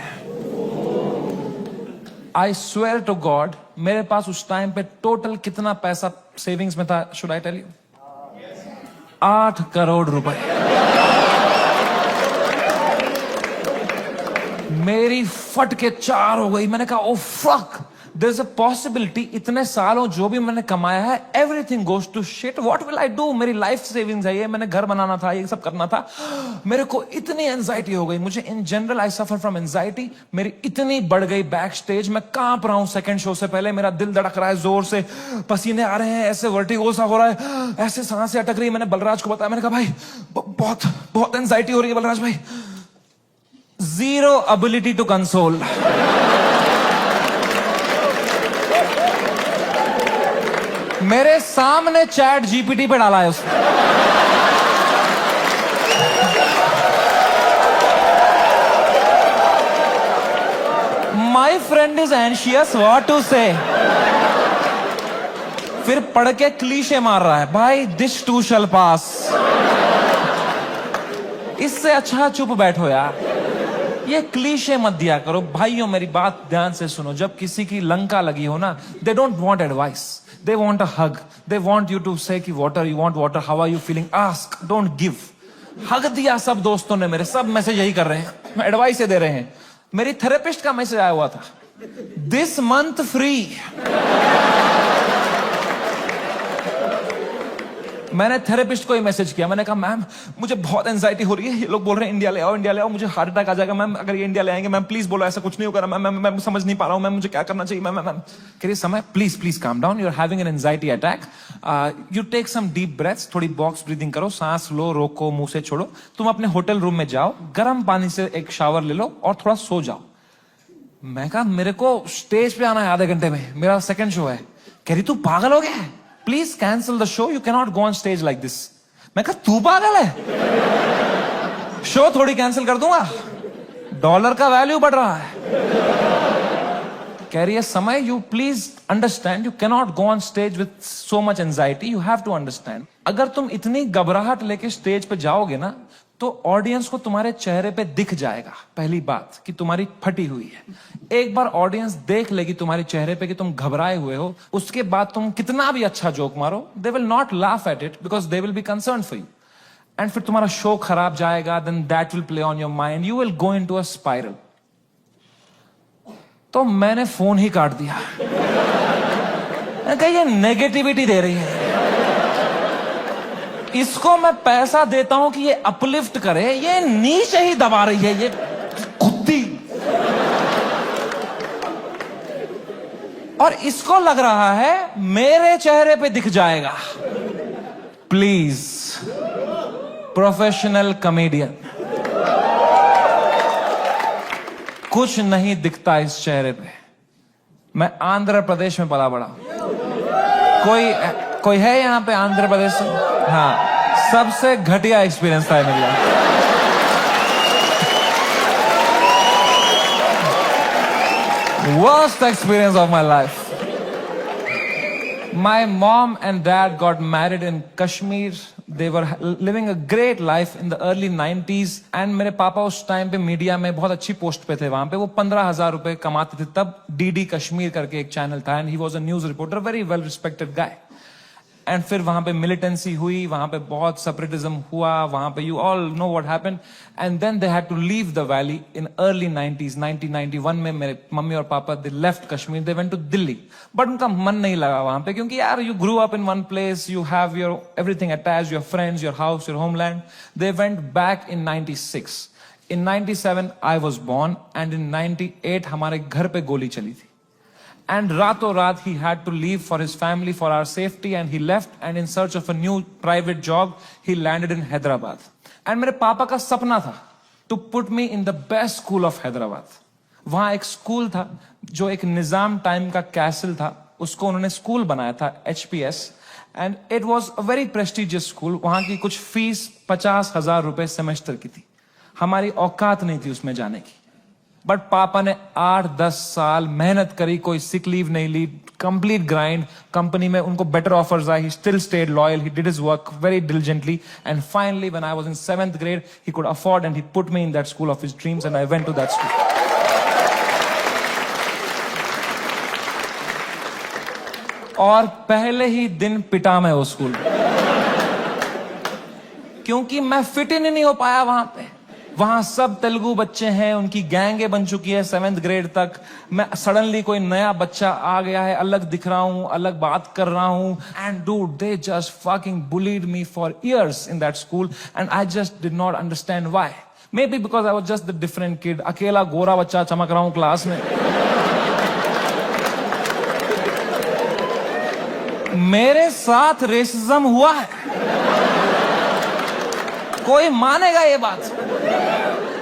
आई स्वेयर टू गॉड, मेरे पास उस टाइम पे टोटल कितना पैसा सेविंग्स में था, should I tell you? 8 crore रुपए। मेरी फट के 4 हो गई। मैंने कहा oh fuck, there is a possibility इतने सालों जो भी मैंने कमाया है, everything goes to shit, what will I do? मेरी लाइफ सेविंग्स है ये, मैंने घर बनाना था, ये सब करना था। मेरे को इतनी एंजाइटी हो गई, मुझे in general I suffer from anxiety. मेरी इतनी बढ़ गई बैक स्टेज, मैं कांप रहा हूं सेकंड शो से पहले, मेरा दिल धड़क रहा है जोर से, पसीने आ रहे हैं, ऐसे वर्टिगो सा हो रहा है, ऐसे सांसें अटक रही है। मैंने बलराज को बताया, मैंने कहा भाई बहुत बहुत एंजाइटी हो रही है बलराज भाई। Zero ability to console. मेरे सामने चैट जीपीटी पे डाला है उसने। My friend is anxious, what to say? फिर पढ़ के क्लीशे मार रहा है, भाई this too shall pass। इससे अच्छा चुप बैठो यार, ये क्लीशे मत दिया करो। भाइयों मेरी बात ध्यान से सुनो, जब किसी की लंका लगी हो ना, they don't want advice, they want a hug, they want you to say कि water, you want water, how are you feeling, ask, don't give. Hug दिया सब दोस्तों ने मेरे, सब मैसेज यही कर रहे हैं, एडवाइस दे रहे हैं। मेरी थेरेपिस्ट का मैसेज आया हुआ था, दिस मंथ फ्री। मैंने थेरेपिस्ट को ही मैसेज किया, मैंने कहा मैम मुझे बहुत एंजाइटी हो रही है, ये लोग बोल रहे हैं इंडिया ले आओ, इंडिया ले आओ, मुझे हार्ट अटैक आ जाएगा मैम अगर ये इंडिया ले आएंगे, मैम प्लीज बोलो ऐसा कुछ नहीं होगा मैम, मैं समझ नहीं पा रहा हूँ मैम, मुझे क्या करना चाहिए मैम। मैम कह रही Samay please please calm down, you are having an anxiety attack, you take some deep breaths, थोड़ी बॉक्स ब्रीदिंग करो, सांस लो, रोको, मुंह से छोड़ो, तुम अपने होटल रूम में जाओ, गर्म पानी से एक शावर ले लो और थोड़ा सो जाओ। मैं कहा मेरे को स्टेज पे आना है आधे घंटे में, मेरा सेकंड शो है। कह रही तू पागल हो गया है, please cancel the show, you can not go on stage like this. मैं कहा तू पागल है, शो थोड़ी कैंसिल कर दूंगा, डॉलर का वैल्यू बढ़ रहा है। कह रही है Samay you please understand, you can not go on stage with so much anxiety, you have to understand. अगर तुम इतनी घबराहट लेके स्टेज पे जाओगे ना तो ऑडियंस को तुम्हारे चेहरे पे दिख जाएगा पहली बात कि तुम्हारी फटी हुई है। एक बार ऑडियंस देख लेगी तुम्हारे चेहरे पे कि तुम घबराए हुए हो, उसके बाद तुम कितना भी अच्छा जोक मारो, they will not laugh at it because they will be concern for you, and फिर तुम्हारा शो खराब जाएगा, then that will play on your mind, you will go into a spiral. तो मैंने फोन ही काट दिया। मैंने कहा ये नेगेटिविटी दे रही है, इसको मैं पैसा देता हूं कि ये अपलिफ्ट करे, ये नीचे ही दबा रही है, ये कुत्ती। और इसको लग रहा है मेरे चेहरे पे दिख जाएगा। प्लीज प्रोफेशनल कॉमेडियन, कुछ नहीं दिखता इस चेहरे पे। मैं आंध्र प्रदेश में पला बड़ा, कोई है यहां पे आंध्र प्रदेश से? हाँ, सबसे घटिया एक्सपीरियंस था मेरे लिए। Worst experience of my life. My mom and dad got married in Kashmir. They were living a great life in the early 90s. And मेरे पापा उस टाइम पे मीडिया में बहुत अच्छी पोस्ट पे थे, वहां पे वो 15,000 रुपए कमाते थे तब। DD कश्मीर करके एक चैनल था, and he was a news reporter, very well respected guy. And फिर वहां पे मिलिटेंसी हुई, वहां पे बहुत सेपरेटिज्म हुआ, वहां पे you all know what happened, and then they had to leave the valley in early 90s। 1991 में मेरे मम्मी और पापा they left Kashmir, they went to Delhi, but उनका मन नहीं लगा वहां पे, क्योंकि यार you grew up in one place, you have your everything attached, your friends, your house, your homeland. They went back in 96। In 97 I was born, and in 98 हमारे घर पे गोली चली थी। And rato raat he had to leave for his family, for our safety, and he left, and in search of a new private job he landed in Hyderabad. And मेरे पापा का सपना था to put me in the best school of Hyderabad. वहां एक school था जो एक निजाम टाइम का कैसल था, उसको उन्होंने स्कूल बनाया था, HPS, and it was a very prestigious school. वहां की कुछ फीस 50,000 रुपए सेमेस्टर की थी, हमारी औकात नहीं थी उसमें जाने की। बट पापा ने 8-10 साल मेहनत करी, कोई सिक लीव नहीं ली, कंप्लीट ग्राइंड, कंपनी में उनको बेटर ऑफर्स आए, he still stayed loyal, he did his work very diligently, and finally when I was in 7th grade he could afford and he put me in that school of his dreams, and I went to that school. और पहले ही दिन पिटा मैं वो school, क्योंकि मैं fit in नहीं हो पाया वहां पे। वहां सब तेलुगु बच्चे हैं, उनकी गैंगे बन चुकी है 7th grade तक। मैं सडनली कोई नया बच्चा आ गया है, अलग दिख रहा हूं, अलग बात कर रहा हूं, and dude they just fucking bullied me for years in that school, and I just did not understand why. May be because I was just the different kid, अकेला गोरा बच्चा चमक रहा हूं क्लास में। मेरे साथ रेसिज्म हुआ है, कोई मानेगा ये बात?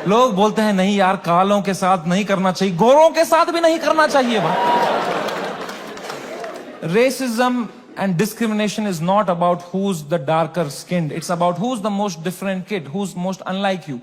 लोग बोलते हैं नहीं यार, कालों के साथ नहीं करना चाहिए, गोरों के साथ भी नहीं करना चाहिए। Racism and discrimination is not about who's the darker skinned, it's about who's the most different kid, who's most unlike you.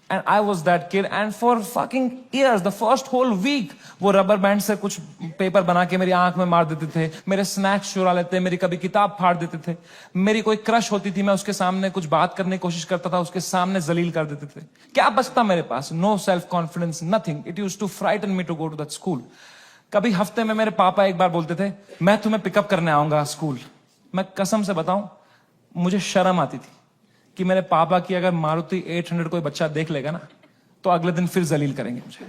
And I was that kid, and for fucking years, the first whole week, वो rubber band से कुछ paper बना के मेरी आंख में मार देते थे, मेरे स्नैक्स चुरा लेते, मेरी कभी किताब फाड़ देते थे, मेरी कोई क्रश होती थी, मैं उसके सामने कुछ बात करने की कोशिश करता था, उसके सामने जलील कर देते थे। क्या बचता मेरे पास? No self confidence, nothing. It used to frighten me to go to that school. कभी हफ्ते में मेरे पापा एक बार बोलते थे मैं तुम्हें पिकअप करने आऊंगा स्कूल। मैं कसम से बताऊं, मुझे शर्म आती थी कि मेरे पापा की अगर मारुति 800 कोई बच्चा देख लेगा ना तो अगले दिन फिर जलील करेंगे मुझे।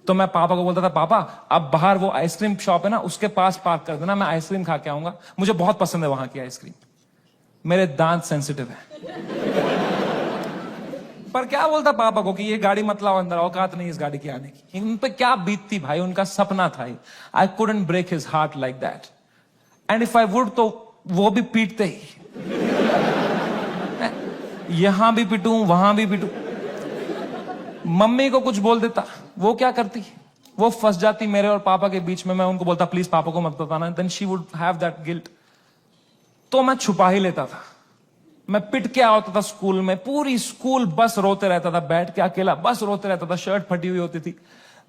तो मैं पापा को बोलता था, पापा अब बाहर वो आइसक्रीम शॉप है ना, उसके पास पार्क कर देना, मैं आइसक्रीम खा के आऊंगा, मुझे बहुत पसंद है वहां की आइसक्रीम। मेरे दांत सेंसिटिव है। पर क्या बोलता पापा को कि ये गाड़ी मत लाओ अंदर, औकात नहीं इस गाड़ी की आने की। उन पे क्या बीतती भाई, उनका सपना था। I couldn't break his heart like that, and if I would तो वो भी पीटते ही। यहां भी पिटूं वहां भी पिटूं। मम्मी को कुछ बोल देता, वो क्या करती, वो फंस जाती मेरे और पापा के बीच में। मैं उनको बोलता प्लीज पापा को मत बताना, then she would have that guilt. तो मैं छुपा ही लेता था। मैं पिट के आता था स्कूल में, पूरी स्कूल बस रोते रहता था, बैठ के अकेला बस रोते रहता था, शर्ट फटी हुई होती थी।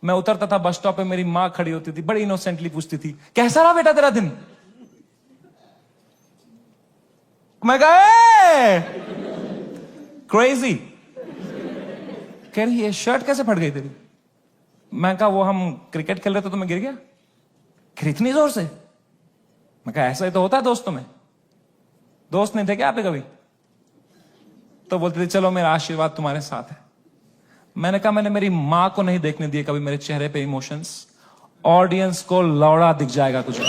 मैं उतरता था बस स्टॉप पे, मेरी माँ खड़ी होती थी, बड़ी इनोसेंटली पूछती थी, कैसा रहा बेटा तेरा दिन? मैं कहा क्रेजी। कह रही ये शर्ट कैसे फट गई तेरी? मैं कहा वो हम क्रिकेट खेल रहे थे तो मैं गिर गया। फिर इतनी जोर से? मैं कहा ऐसा ही तो होता है दोस्तों में। दोस्त नहीं थे क्या आप कभी? तो बोलते थे चलो मेरा आशीर्वाद तुम्हारे साथ है। मैंने कहा मैंने मेरी मां को नहीं देखने दिए कभी मेरे चेहरे पे इमोशंस। ऑडियंस को लौड़ा दिख जाएगा कुछ।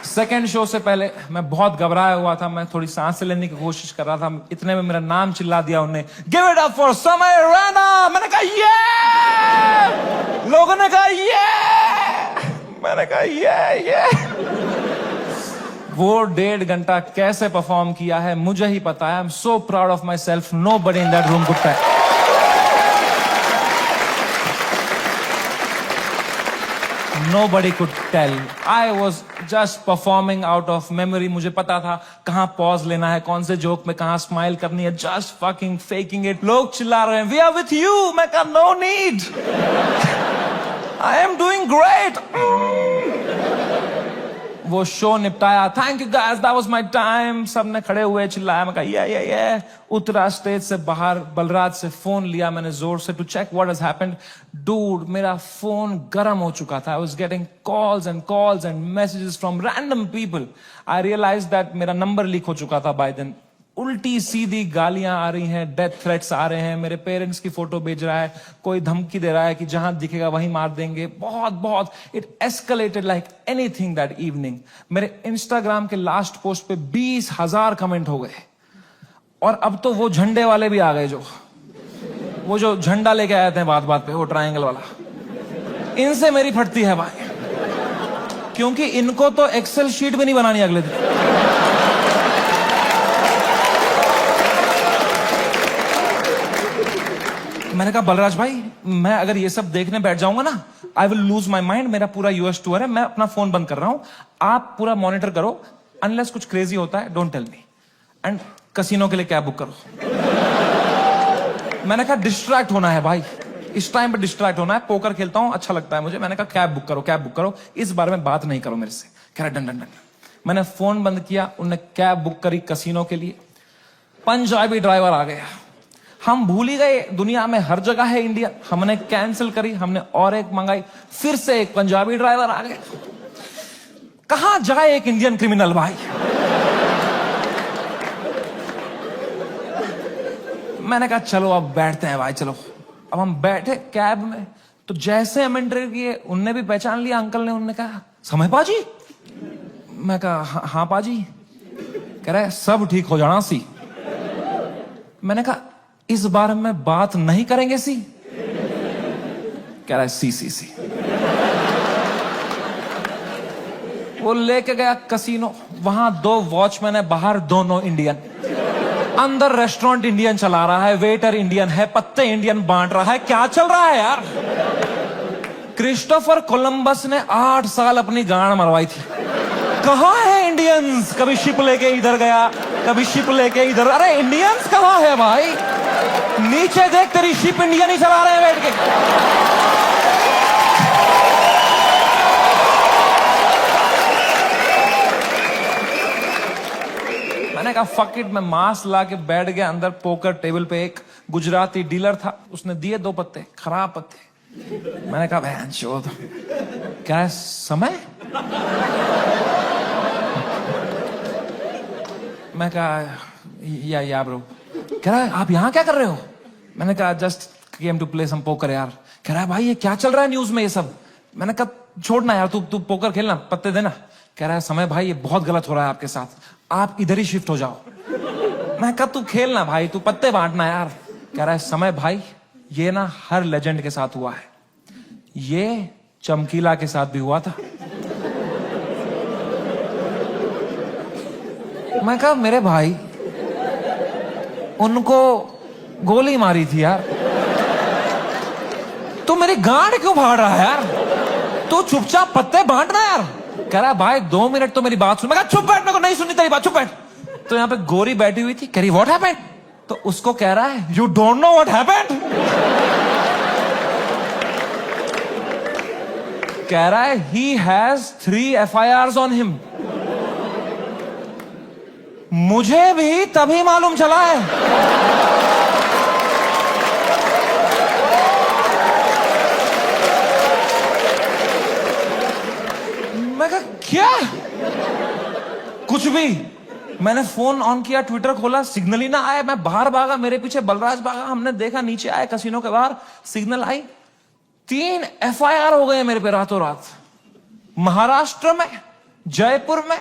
सेकेंड शो से पहले मैं बहुत घबराया हुआ था, मैं थोड़ी सांस लेने की कोशिश कर रहा था। इतने में मेरा नाम चिल्ला दिया उन्होंने, गिव इट अप फॉर समय रैना। मैंने कहा ये, लोगों ने कहा ये, मैंने कहा ये। वो 1.5 घंटा कैसे परफॉर्म किया है मुझे ही पता है। I am so proud of myself, nobody in that room could tell. Nobody could tell. I was just performing out of memory. मुझे पता था कहाँ पॉज लेना है, कौन से जोक में कहाँ स्माइल करनी है। Just fucking faking it. लोग चिल्ला रहे हैं, We are with you. मैं कहा No need. I am doing great. वो शो निपटाया, thank you guys, that was my time. सबने खड़े हुए चिल्लाया। मैं कहा ये। उतरा स्टेज से बाहर, बलराज से फोन लिया मैंने जोर से, to check what has happened. Dude मेरा फोन गर्म हो चुका था। I was getting calls and messages from random people. I realise that मेरा नंबर लीक हो चुका था बाय देन। उल्टी सीधी गालियां आ रही हैं, डेथ थ्रेट्स आ रहे हैं, मेरे पेरेंट्स की फोटो भेज रहा है, कोई धमकी दे रहा है कि जहां दिखेगा वहीं मार देंगे। बहुत it escalated like anything that evening. मेरे इंस्टाग्राम के लास्ट पोस्ट पे 20,000 कमेंट हो गए। और अब तो वो झंडे वाले भी आ गए, वो जो झंडा लेके आए थे बात पे, वो ट्रायंगल वाला। इनसे मेरी फटती है भाई, क्योंकि इनको तो एक्सेल शीट भी नहीं बनानी अगले दिन। मैंने कहा बलराज भाई, मैं अगर ये सब देखने बैठ जाऊंगा ना, I will lose my mind. मेरा पूरा यूएस टूर है, मैं अपना फोन बंद कर रहा हूं, आप पूरा मॉनिटर करो। अनलेस कुछ क्रेजी होता है don't tell me, and casino के लिए कैब बुक करो। मैंने कहा डिस्ट्रैक्ट होना है भाई, इस टाइम पे डिस्ट्रैक्ट होना है। पोकर खेलता हूं, अच्छा लगता है मुझे। मैंने कहा कैब बुक करो, इस बारे में बात नहीं करो मेरे से। कह रहा डन। मैंने फोन बंद किया, उन्होंने कैब बुक करी कसिनो के लिए। पंजाबी ड्राइवर आ गया। हम भूल ही गए दुनिया में हर जगह है इंडियन। हमने कैंसिल करी, हमने और एक मंगाई, फिर से एक पंजाबी ड्राइवर आ गया। कहां जाए एक इंडियन क्रिमिनल भाई। मैंने कहा चलो अब बैठते हैं भाई, चलो। अब हम बैठे कैब में, तो जैसे हम एंटर किए, उनने भी पहचान लिया अंकल ने। उनने कहा समय पाजी। मैं कहा हाँ पाजी। कह रहा है सब ठीक हो जाना सी। मैंने कहा इस बारे में बात नहीं करेंगे सी। कह रहा है सी। वो लेके गया कसिनो, वहां 2 वॉचमैन है, बाहर दोनों इंडियन। अंदर रेस्टोरेंट इंडियन चला रहा है, वेटर इंडियन है, पत्ते इंडियन बांट रहा है। क्या चल रहा है यार? क्रिस्टोफर कोलंबस ने 8 साल अपनी गांड मरवाई थी। कहां है इंडियंस? कभी शिप लेके इधर गया, कभी शिप लेके इधर। अरे इंडियंस कहां है भाई? नीचे देख, तेरी शिप इंडियन ही चला रहे हैं बैठ के। मैंने कहा फक इट, मैं मास्क ला के बैठ गया अंदर। पोकर टेबल पे एक गुजराती डीलर था, उसने दिए 2 पत्ते, खराब पत्ते। मैंने कहा बहन चोद, क्या है समय? मैं कहा या ब्रो। कह रहा है आप यहाँ क्या कर रहे हो? मैंने कहा just came to play some poker यार। कह रहा है भाई ये क्या चल रहा है न्यूज में ये सब? मैंने कहा छोड़ना यार, तू पोकर खेलना, पत्ते देना। कह रहा है समय भाई ये बहुत गलत हो रहा है आपके साथ, आप इधर ही शिफ्ट हो जाओ। मैं कहा तू खेलना भाई, तू पत्ते बांटना यार। कह रहा है समय भाई ये ना हर लेजेंड के साथ हुआ है, ये चमकीला के साथ भी हुआ था। मैं कहा मेरे भाई उनको गोली मारी थी यार, तू मेरी गांड क्यों फाड़ रहा है यार? तू चुपचाप पत्ते बांटना यार। कह रहा है भाई 2 मिनट तो मेरी बात सुन। मैं कहा चुप बैठ, मेरे को नहीं सुननी तेरी बात, चुप बैठ। तो यहाँ पे गोरी बैठी हुई थी, कह रही व्हाट हैपेंड? तो उसको कह रहा है you don't know what happened? कह रहा है he has 3 FIRs on him. मुझे भी तभी मालूम चला है। मैं कहा क्या? कुछ भी। मैंने फोन ऑन किया, ट्विटर खोला, सिग्नल ही ना आया। मैं बाहर भागा, मेरे पीछे बलराज भागा, हमने देखा नीचे आए कसिनो के बाहर, सिग्नल आई। 3 FIR हो गए मेरे पे रातों रात। महाराष्ट्र में, जयपुर में,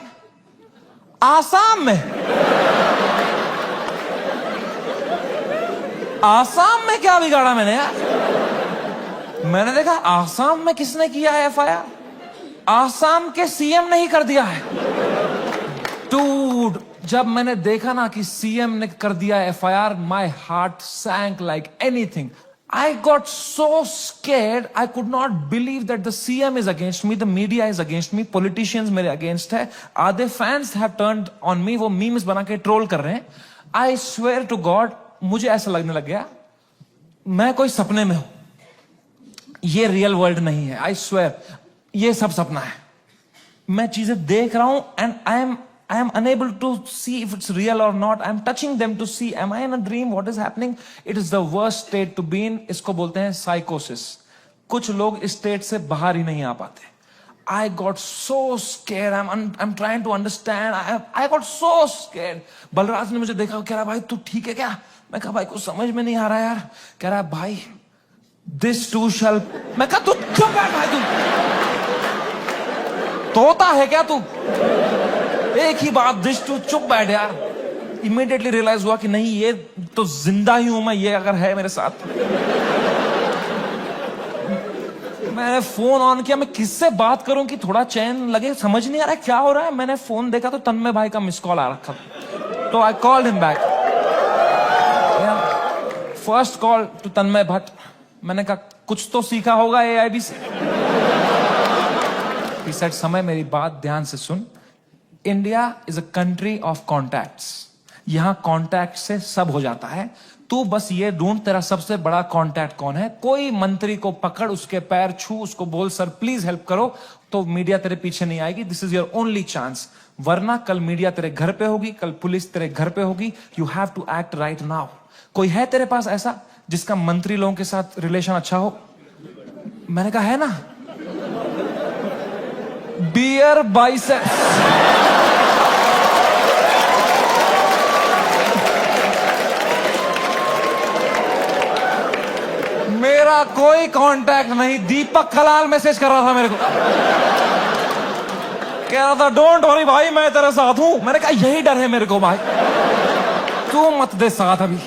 आसाम में। आसाम में क्या बिगाड़ा मैंने यार? मैंने देखा आसाम में किसने किया है FIR? आसाम के CM ने ही कर दिया है। डूड, जब मैंने देखा ना कि CM ने कर दिया FIR, my heart sank like anything. I got so scared, I could not believe that the CM is against me, the media is against me, politicians मेरे against है, आधे fans have turned on me, वो memes बना के troll कर रहे हैं। I swear to God, मुझे ऐसा लगने लग गया मैं कोई सपने में हूं, ये रियल वर्ल्ड नहीं है। I swear, ये सब सपना है। मैं चीजें देख रहा हूं and I am unable to see if it's real or not. I am touching them to see, am I in a dream? What is happening? It is the worst state to be in. इसको बोलते हैं psychosis. कुछ लोग इस state से बाहर ही नहीं आ पाते। I got so scared. I'm trying to understand. I got so scared. Balraj ने मुझे देखा, कह रहा भाई तू ठीक है क्या? मैं कहा भाई कुछ समझ में नहीं आ रहा यार। कह रहा भाई this too shall। मैं कहा तू चुप बैठ भाई, तू तोता है क्या तू? एक ही बात, दिस टू, चुप बैठ यार। इमीडिएटली रियलाइज हुआ कि नहीं ये तो जिंदा ही हूं मैं, ये अगर है मेरे साथ। मैंने फोन ऑन किया, मैं किससे बात करूं कि थोड़ा चैन लगे, समझ नहीं आ रहा है क्या हो रहा है। मैंने फोन देखा तो तन्मय भाई का मिस कॉल आ रखा, तो I called him back. First call to Tanmay Bhat. मैंने कहा कुछ तो सीखा होगा AIB से। He said, समय मेरी बात ध्यान से सुन, India is a country of contacts. यहां कॉन्टैक्ट से सब हो जाता है, तू बस ये ढूंढ तेरा सबसे बड़ा कॉन्टैक्ट कौन है। कोई मंत्री को पकड़, उसके पैर छू, उसको बोल सर प्लीज हेल्प करो, तो मीडिया तेरे पीछे नहीं आएगी। This is your only chance, वरना कल मीडिया तेरे घर पे होगी, कल पुलिस तेरे घर पे होगी। You have to act right now. कोई है तेरे पास ऐसा जिसका मंत्री लोगों के साथ रिलेशन अच्छा हो? मैंने कहा है ना, बियर बाइसेप्स। मेरा कोई कांटेक्ट नहीं। दीपक कलाल मैसेज कर रहा था मेरे को, कह रहा था डोंट वरी भाई मैं तेरे साथ हूं। मैंने कहा यही डर है मेरे को भाई, तू मत दे साथ। अभी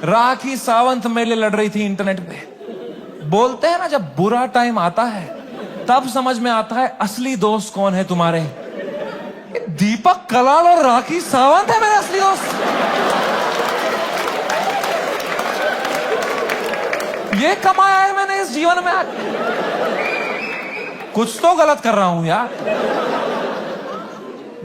राखी सावंत मेरे लिए लड़ रही थी इंटरनेट पे। बोलते हैं ना जब बुरा टाइम आता है तब समझ में आता है असली दोस्त कौन है तुम्हारे। दीपक कलाल और राखी सावंत है मेरे असली दोस्त। ये कमाया है मैंने इस जीवन में। कुछ तो गलत कर रहा हूं यार।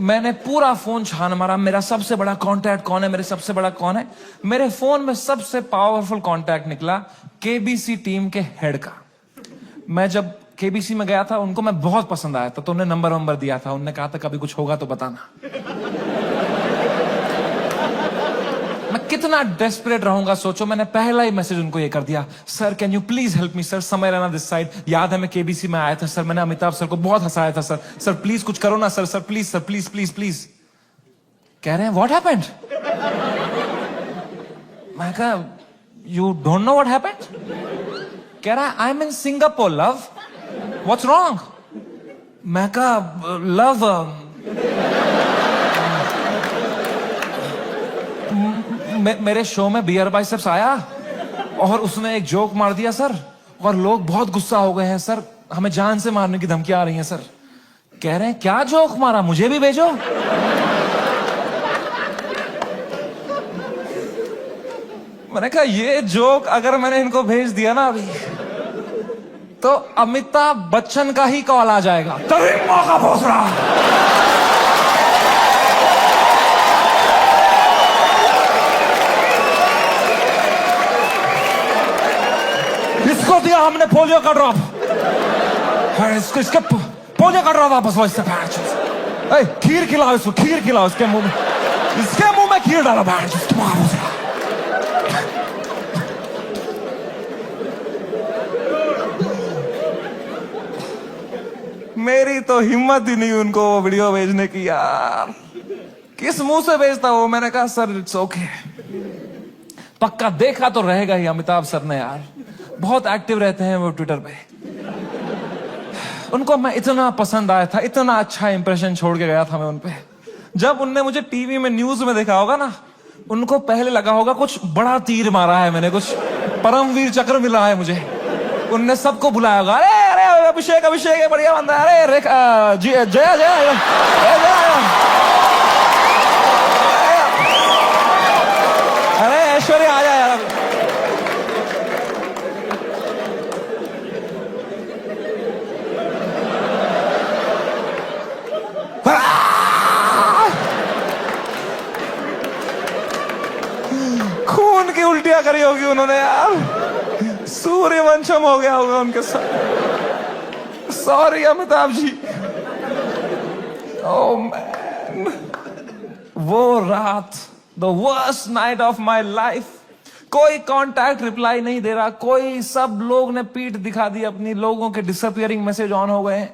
मैंने पूरा फोन छान मारा, मेरा सबसे बड़ा कांटेक्ट कौन है, मेरे सबसे बड़ा कौन है। मेरे फोन में सबसे पावरफुल कांटेक्ट निकला KBC टीम के हेड का। मैं जब KBC में गया था, उनको मैं बहुत पसंद आया था, तो उन्हें नंबर दिया था। उन्होंने कहा था कभी कुछ होगा तो बताना। मैं कितना डेस्परेट रहूंगा सोचो। मैंने पहला ही मैसेज उनको ये कर दिया, sir can you please help me sir, समय रहना दिस साइड। याद है मैं KBC में आया था सर, मैंने अमिताभ सर को बहुत हंसाया था सर, सर प्लीज कुछ करो ना sir, sir please, sir please please please. कह रहे हैं व्हाट हैपेंड? मैं कहा you don't know what happened? कह रहा है I M in Singapore love, what's wrong? मैं कहा लव मेरे शो में बियर बाइसेप्स आया और उसने एक जोक मार दिया सर, और लोग बहुत गुस्सा हो गए हैं सर, हमें जान से मारने की धमकियां आ रही हैं सर। कह रहे हैं क्या जोक मारा, मुझे भी भेजो। मैंने कहा ये जोक अगर मैंने इनको भेज दिया ना अभी, तो अमिताभ बच्चन का ही कॉल आ जाएगा, तभी मौका पहुंच रहा। इसको दिया हमने पोलियो का ड्रॉप, इसके पोलियो का ड्रॉप वापस लो इससे। खीर खिलाओ इसको, खीर खिलाओ इसके मुंह में खीर डालो। मेरी तो हिम्मत ही नहीं उनको वो वीडियो भेजने की यार, किस मुंह से भेजता वो। मैंने कहा सर इट्स ओके। पक्का देखा तो रहेगा ही अमिताभ सर ने यार, बहुत एक्टिव रहते हैं वो ट्विटर पे। उनको मैं इतना पसंद आया था, इतना अच्छा इंप्रेशन छोड़ के गया था मैं उनपे। जब उनने मुझे टीवी में न्यूज में देखा होगा ना, उनको पहले लगा होगा कुछ बड़ा तीर मारा है मैंने, कुछ परमवीर चक्र मिला है मुझे। उनने सबको बुलाया होगा, अरे अरे अभिषेक अभिषेक है बढ़िया बंदा, अरे जया जया अरे ऐश्वर्या आ जाए यार। खून की उल्टियां करी होगी उन्होंने यार, सूर्यवंशम हो गया होगा उनके साथ। Sorry Amitabh ji. Oh man, वो रात, the worst night of my life. कोई कांटेक्ट रिप्लाई नहीं दे रहा, कोई, सब लोग ने पीठ दिखा दी अपनी, लोगों के डिसअपियरिंग मैसेज ऑन हो गए हैं,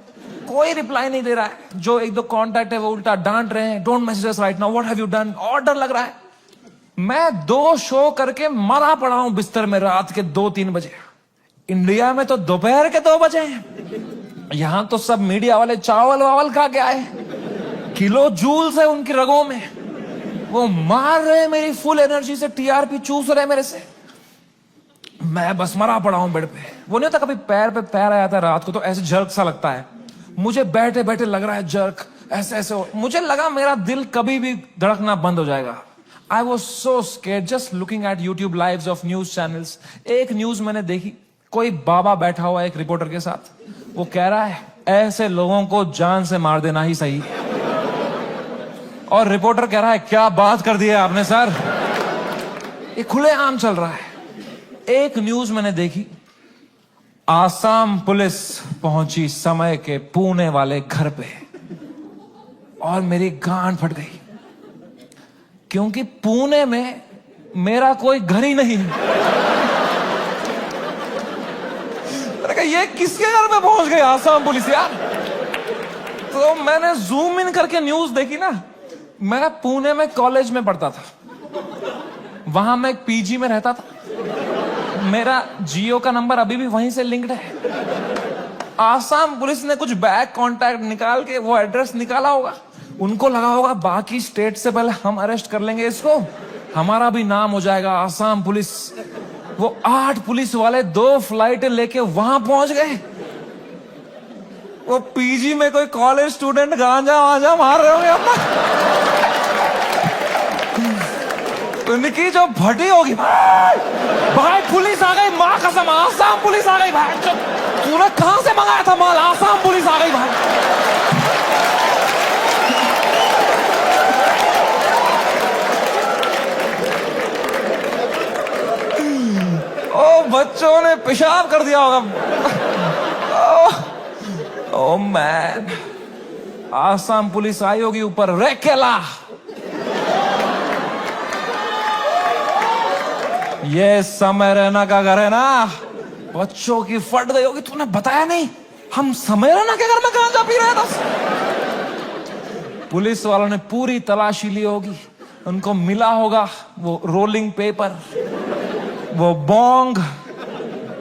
कोई रिप्लाई नहीं दे रहा है। जो एक दो कांटेक्ट है वो उल्टा डांट रहे हैं, don't message us right now, what have you done. और डर लग रहा है। मैं 2 शो करके मरा पड़ा हूं बिस्तर में रात के 2-3 बजे। इंडिया में तो दोपहर के 2 बजे हैं, यहां तो सब मीडिया वाले चावल वावल खा के आए, किलो जूल्स है उनकी रगों में, वो मार रहे मेरी फुल एनर्जी से, टीआरपी चूस रहे मेरे से। मैं बस मरा पड़ा हूं बेड पे। वो नहीं होता कभी पैर पे पैर आया था रात को तो ऐसे जर्क सा लगता है, मुझे बैठे बैठे लग रहा है जर्क, ऐसे ऐसे मुझे लगा मेरा दिल कभी भी धड़कना बंद हो जाएगा। I was so scared just looking at YouTube lives of news channels. एक न्यूज मैंने देखी, कोई बाबा बैठा हुआ एक रिपोर्टर के साथ, वो कह रहा है ऐसे लोगों को जान से मार देना ही सही। और रिपोर्टर कह रहा है क्या बात कर दी है आपने सर, ये खुलेआम चल रहा है। एक न्यूज मैंने देखी, आसाम पुलिस पहुंची समय के पुणे वाले घर पे, और मेरी गांड फट गई, क्योंकि पुणे में मेरा कोई घर ही नहीं। मैंने कहा ये किसके घर पे पहुंच गई आसाम पुलिस यार। तो मैंने जूम इन करके न्यूज देखी ना। मैं पुणे में कॉलेज में पढ़ता था, वहां मैं एक पीजी में रहता था, मेरा जियो का नंबर अभी भी वहीं से लिंक्ड है। आसाम पुलिस ने कुछ बैक कॉन्टैक्ट निकाल के वो एड्रेस निकाला होगा, उनको लगा होगा बाकी स्टेट से पहले हम अरेस्ट कर लेंगे इसको, हमारा भी नाम हो जाएगा आसाम पुलिस। वो 8 पुलिस वाले 2 फ्लाइट लेके वहां पहुंच गए। वो पीजी में कोई कॉलेज स्टूडेंट गांजा वांजा मार रहे होंगे अपना, उनकी जो भटी होगी, भाई पुलिस आ गई, मां कसम आसाम पुलिस आ गई। भाई तूने कहां से मंगाया था माल, आसाम पुलिस आ गई भाई। ओ बच्चों ने पेशाब कर दिया होगा। ओ मैन, आसाम पुलिस आई होगी ऊपर, रेकेला ये समय रैना का घर है ना, बच्चों की फट गई होगी। तूने बताया नहीं हम समय रैना के घर में गांजा पी रहे थे। पुलिस वालों ने पूरी तलाशी ली होगी, उनको मिला होगा वो रोलिंग पेपर, वो बोंग,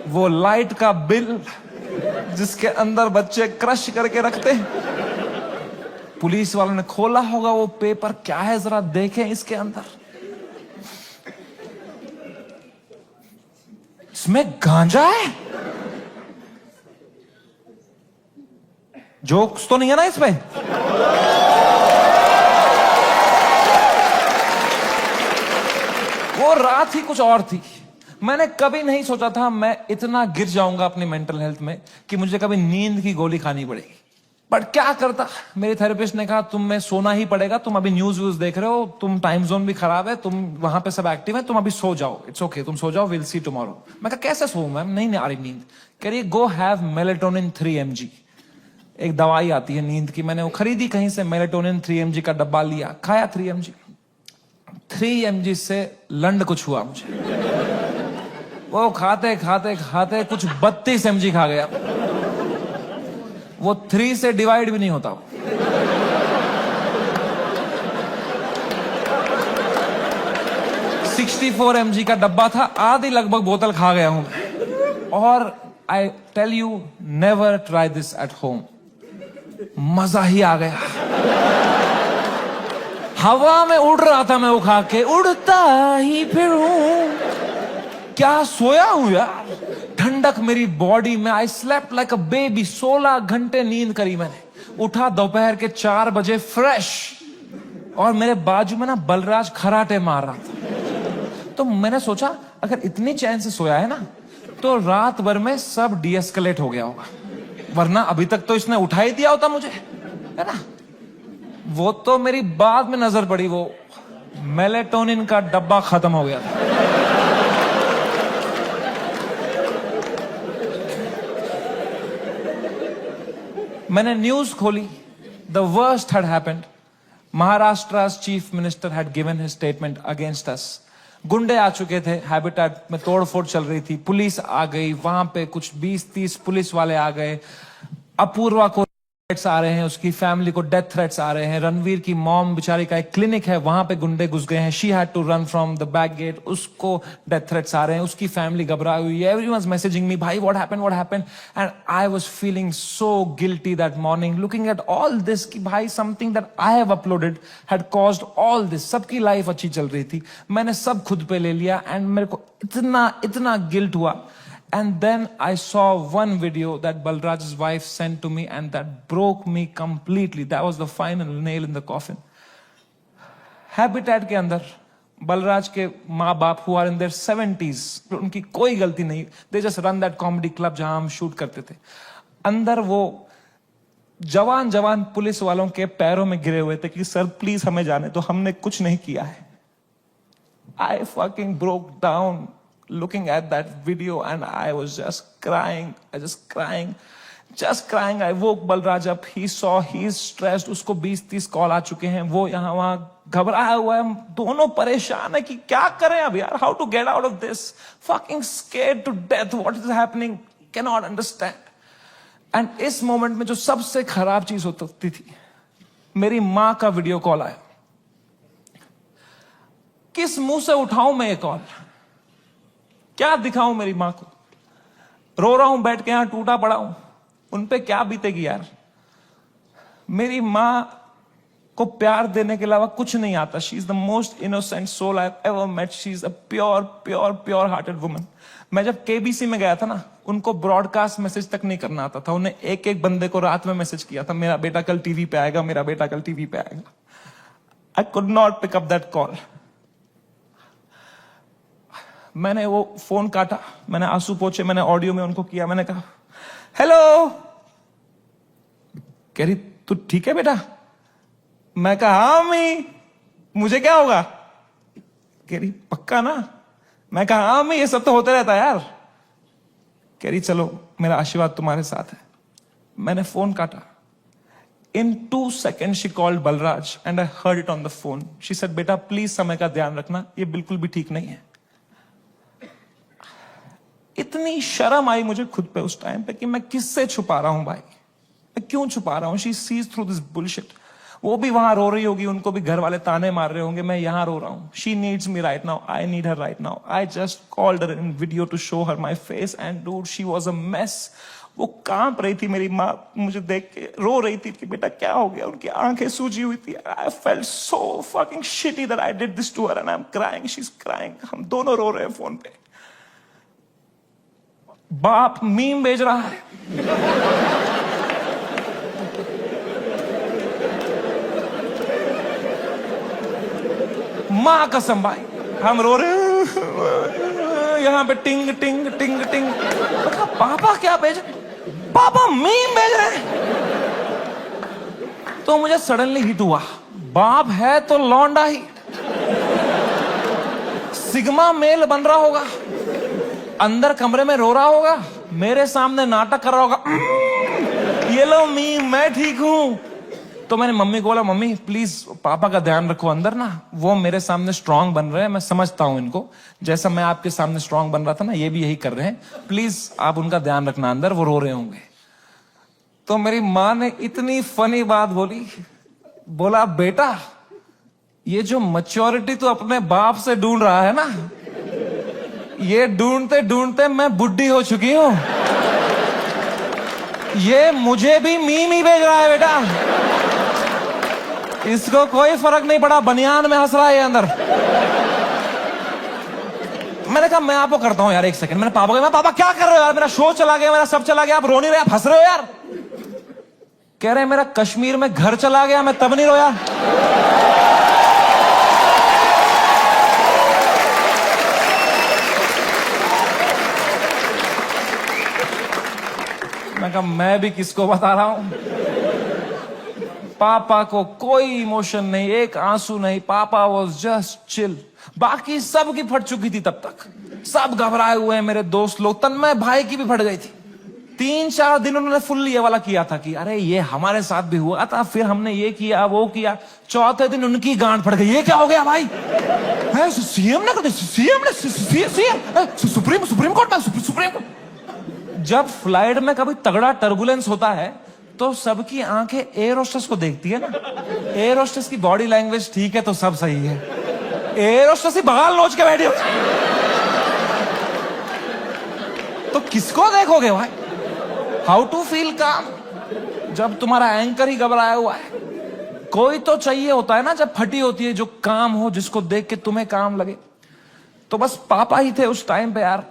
वो लाइट का बिल जिसके अंदर बच्चे क्रश करके रखते हैं। पुलिस वालों ने खोला होगा वो पेपर, क्या है जरा देखें इसके अंदर। इसमें गांजा है। जोक्स तो नहीं है ना इसमें? वो रात ही कुछ और थी। मैंने कभी नहीं सोचा था मैं इतना गिर जाऊंगा अपनी मेंटल हेल्थ में कि मुझे कभी नींद की गोली खानी पड़ेगी। बट क्या करता, मेरे थेरेपिस्ट ने कहा तुम में सोना ही पड़ेगा, तुम अभी न्यूज व्यूज देख रहे हो, तुम टाइम जोन भी खराब है, तुम वहां पे सब एक्टिव है, तुम अभी सो जाओ, इट्स ओके, तुम सो जाओ, विल सी टुमारो। मैं कहा कैसे सोऊं मैम, नहीं आ रही नींद। कह रही गो हैव मेलेटोनिन 3 mg, एक दवाई आती है नींद की। मैंने वो खरीदी कहीं से, मेलेटोनिन 3 mg का डब्बा लिया, खाया 3 mg। 3 mg से लंड कुछ हुआ मुझे। वो खाते खाते खाते कुछ 32 mg खा गया। वो 3 से डिवाइड भी नहीं होता। 64 mg का डब्बा था, आधी लगभग बोतल खा गया हूं। और I tell you, never try this at home. मजा ही आ गया। हवा में उड़ रहा था मैं वो खा के, उड़ता ही फिरूं। क्या सोया हूं यार, ठंडक मेरी बॉडी में। I slept like a baby. 16 घंटे नींद करी मैंने। उठा दोपहर के 4 बजे फ्रेश, और मेरे बाजू में ना बलराज खराटे मार रहा था। तो मैंने सोचा अगर इतनी चैन से सोया है ना, तो रात भर में सब डीएस्केलेट हो गया होगा, वरना अभी तक तो इसने उठा ही दिया होता मुझे, है ना। वो तो मेरी बाद में नजर पड़ी, वो मेलेटोनिन का डब्बा खत्म हो गया था। मैंने न्यूज खोली, the worst had happened. Maharashtra's chief minister had given his statement against us. गुंडे आ चुके थे, हैबिटेट में तोड़फोड़ चल रही थी, पुलिस आ गई, वहां पे कुछ 20-30 पुलिस वाले आ गए। अपूर्वा को थ्रेट्स आ रहे हैं, उसकी फैमिली को डेथ थ्रेट्स आ रहे हैं। रणवीर की मॉम बेचारी का एक क्लिनिक है, वहां पे गुंडे घुस गए हैं, she had to run from the back gate, उसको डेथ थ्रेट्स आ रहे हैं, उसकी फैमिली घबराई हुई है। एवरीवनस मैसेजिंग मी, भाई what happened. And I was feeling so guilty that morning, looking at all this कि भाई something that I have uploaded had caused all this. सबकी लाइफ अच्छी चल रही थी, मैंने सब खुद पे ले लिया, एंड मेरे को इतना गिल्ट हुआ। And then I saw one video that Balraj's wife sent to me, and that broke me completely. That was the final nail in the coffin. Habitat के अंदर बलराज के माँ बाप who are in their 70s, उनकी कोई गलती नहीं, they just run that comedy club जहां हम शूट करते थे। अंदर वो जवान पुलिस वालों के पैरों में गिरे हुए थे कि सर प्लीज हमें जाने दो, हमने कुछ नहीं किया है। I fucking broke down looking at that video, and I was just crying. I woke Balraj up. He saw he's stressed. उसको 20-30 कॉल आ चुके हैं, वो यहाँ वहां घबराया हुआ है। हम दोनों परेशान है कि क्या करें अब यार, how to get out of this, fucking scared to death, what is happening, cannot understand. And इस मोमेंट में जो सबसे खराब चीज होती थी, मेरी माँ का वीडियो कॉल आया। किस मुंह से उठाऊं मैं ये कॉल, क्या दिखाऊं मेरी मां को। रो रहा हूं बैठ के यहां, टूटा पड़ा हूं, उन पे क्या बीतेगी यार। मेरी मां को प्यार देने के अलावा कुछ नहीं आता। She is the most innocent soul I have ever met. She is a pure hearted woman. मैं जब केबीसी में गया था ना, उनको ब्रॉडकास्ट मैसेज तक नहीं करना आता था। उन्हें एक बंदे को रात में मैसेज किया था, मेरा बेटा कल टीवी पे आएगा, मेरा बेटा कल टीवी पे आएगा। I could not pick up that call. मैंने वो फोन काटा, मैंने आंसू पोंछे, मैंने ऑडियो में उनको किया, मैंने कहा हेलो। कह रही तू ठीक है बेटा? मैं कहा हाँ मम्मी, मुझे क्या होगा? कह रही पक्का ना? मैं कहा हाँ मम्मी, ये सब तो होता रहता है यार। कह रही चलो मेरा आशीर्वाद तुम्हारे साथ है। मैंने फोन काटा। In 2 seconds she called Balraj and I heard it on the phone. She said बेटा प्लीज समय का ध्यान रखना, ये बिल्कुल भी ठीक नहीं है। इतनी शर्म आई मुझे खुद पे उस टाइम पे कि मैं किससे छुपा रहा हूं भाई, मैं क्यों छुपा रहा हूं। She sees through this bullshit. वो भी वहां रो रही होगी, उनको भी घर वाले ताने मार रहे होंगे, मैं यहां रो रहा हूं. She needs me right now, I need her right now. I just called her in video to show her my face and dude she was a mess. वो कांप रही थी, मेरी माँ मुझे देख के रो रही थी कि बेटा क्या हो गया. उनकी आंखें सूजी हुई थी. I felt so fucking shitty that I did this to her and I am crying, she is crying. हम दोनों रो रहे हैं फोन पे. बाप मीम भेज रहा है. मां कसम भाई, हम रो रहे हैं यहां पे. टिंग टिंग टिंग टिंग. पापा क्या भेज रहे? पापा मीम भेज रहे हैं. तो मुझे सडनली हिट हुआ, बाप है तो लौंडा ही. सिग्मा मेल बन रहा होगा, अंदर कमरे में रो रहा होगा, मेरे सामने नाटक कर रहा होगा. ये लो मीम, मैं ठीक हूं. तो मैंने मम्मी को बोला, मम्मी प्लीज पापा का ध्यान रखो अंदर ना, वो मेरे सामने स्ट्रांग बन रहे हैं, मैं समझता हूं इनको, जैसा मैं आपके सामने स्ट्रांग बन रहा था ना, ये भी यही कर रहे हैं, प्लीज आप उनका ध्यान रखना अंदर, वो रो रहे होंगे. तो मेरी माँ ने इतनी फनी बात बोली, बोला बेटा ये जो मैच्योरिटी तू अपने बाप से ढूंढ रहा है ना, ये ढूंढते ढूंढते मैं बुढ़ी हो चुकी हूं. ये मुझे भी मीम ही भेज रहा है बेटा, इसको कोई फर्क नहीं पड़ा, बनियान में हंस रहा है ये अंदर. मैंने कहा मैं आपको करता हूं यार, एक सेकंड. मैंने पापा को, मैं पापा क्या कर रहे हो यार, मेरा शो चला गया, मेरा सब चला गया, आप रो नहीं रहे, आप हंस रहे हो यार. कह रहे मेरा कश्मीर में घर चला गया, मैं तब नहीं रोया. मैं कहा मैं भी किसको बता रहा हूं. पापा को कोई इमोशन नहीं, एक आंसू नहीं. पापा वॉज जस्ट चिल. बाकी सब की फट चुकी थी तब तक, सब घबराए हुए हैं. मेरे दोस्त लोग, तन्मय भाई की भी फट गई थी. 3-4 दिन उन्होंने फुल ये वाला किया था कि अरे ये हमारे साथ भी हुआ था, फिर हमने ये किया वो किया. चौथे दिन उनकी गांड फट गई, ये क्या हो गया भाई, सीएम ने सुप्रीम कोर्ट में सुप्रीम. जब फ्लाइट में कभी तगड़ा टर्बुलेंस होता है तो सबकी आंखें एयर होस्टेस को देखती है ना. एयर होस्टेस की बॉडी लैंग्वेज ठीक है तो सब सही है. एयर होस्टेस ही बगाल नोच के बैठी हो तो किसको देखोगे भाई. हाउ टू फील काम जब तुम्हारा एंकर ही घबराया हुआ है. कोई तो चाहिए होता है ना जब फटी होती है, जो काम हो, जिसको देख के तुम्हें काम लगे. तो बस पापा ही थे उस टाइम पे यार.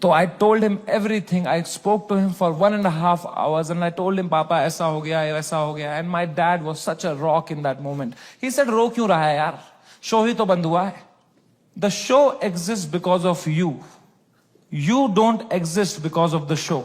तो I told him everything. I spoke to him for 1.5 hours and I told him, पापा ऐसा हो गया, वैसा हो गया. And my dad was such a rock in that moment. He said, रो क्यों रहा है यार, शो ही तो बंद हुआ है. The show exists because of you. You don't exist because of the show.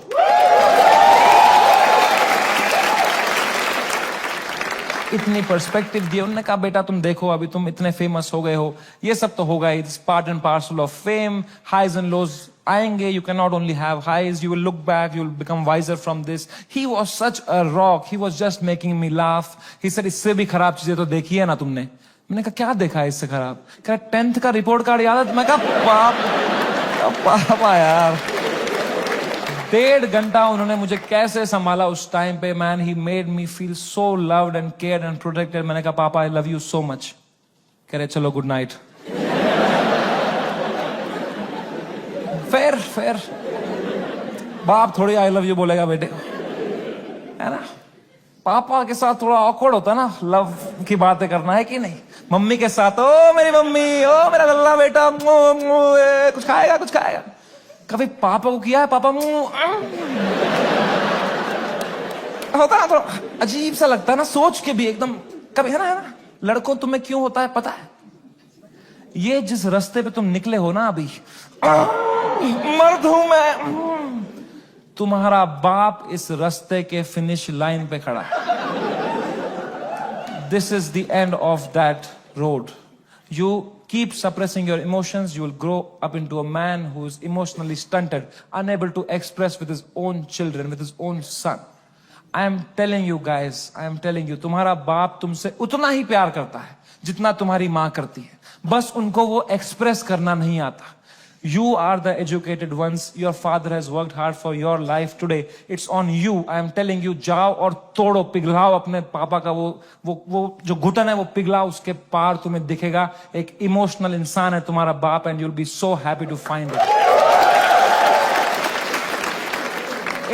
इतनी पर्सपेक्टिव दी. उन्होंने कहा बेटा तुम देखो, अभी तुम इतने फेमस हो गए हो, ये सब तो होगा, it's part and parcel of fame. Highs and lows आएंगे, you cannot only have highs, you will look back, you will become wiser from this. He was such a rock, he was just making me laugh. He said इससे भी खराब चीजें तो देखी है ना तुमने. मैंने कहा क्या देखा है इससे खराब. कहा 10th का रिपोर्ट कार्ड याद है. मैं कहा पापा यार. 1.5 घंटा उन्होंने मुझे कैसे संभाला उस टाइम पे. Man, he made me feel so loved and cared and protected. मैंने कहा पापा I love you so much. कह रहे चलो गुड नाइट. फेर बाप थोड़ी आई लव यू बोलेगा बेटे को, है ना. पापा के साथ थोड़ा ऑकवर्ड होता है ना लव की बातें करना, है कि नहीं. मम्मी के साथ ओ मेरी मम्मी, ओ मेरा लल्ला बेटा, कुछ खाएगा कुछ खाएगा. कभी पापा को किया है, पापा होता ना, थोड़ा अजीब सा लगता है ना, सोच के भी एकदम. कभी है ना लड़कों तुम्हें क्यों होता है पता है. ये जिस रास्ते पे तुम निकले हो ना, अभी मर्द हूं मैं, तुम्हारा बाप इस रास्ते के फिनिश लाइन पे खड़ा है. This is the end of that road. You keep suppressing your emotions, you will grow up into a man who is emotionally stunted, unable to express with his own children, with his own son. I am telling you guys, I am telling you, तुम्हारा बाप तुमसे उतना ही प्यार करता है जितना तुम्हारी माँ करती है. बस उनको वो एक्सप्रेस करना नहीं आता. You are the educated ones. Your father has worked hard for your life today. It's on you. I am telling you, जाओ और तोड़ो, पिघलाओ अपने पापा का वो जो घुटन है वो पिघलाओ, उसके पार तुम्हें दिखेगा एक इमोशनल इंसान है तुम्हारा बाप, and you'll be so happy to find it.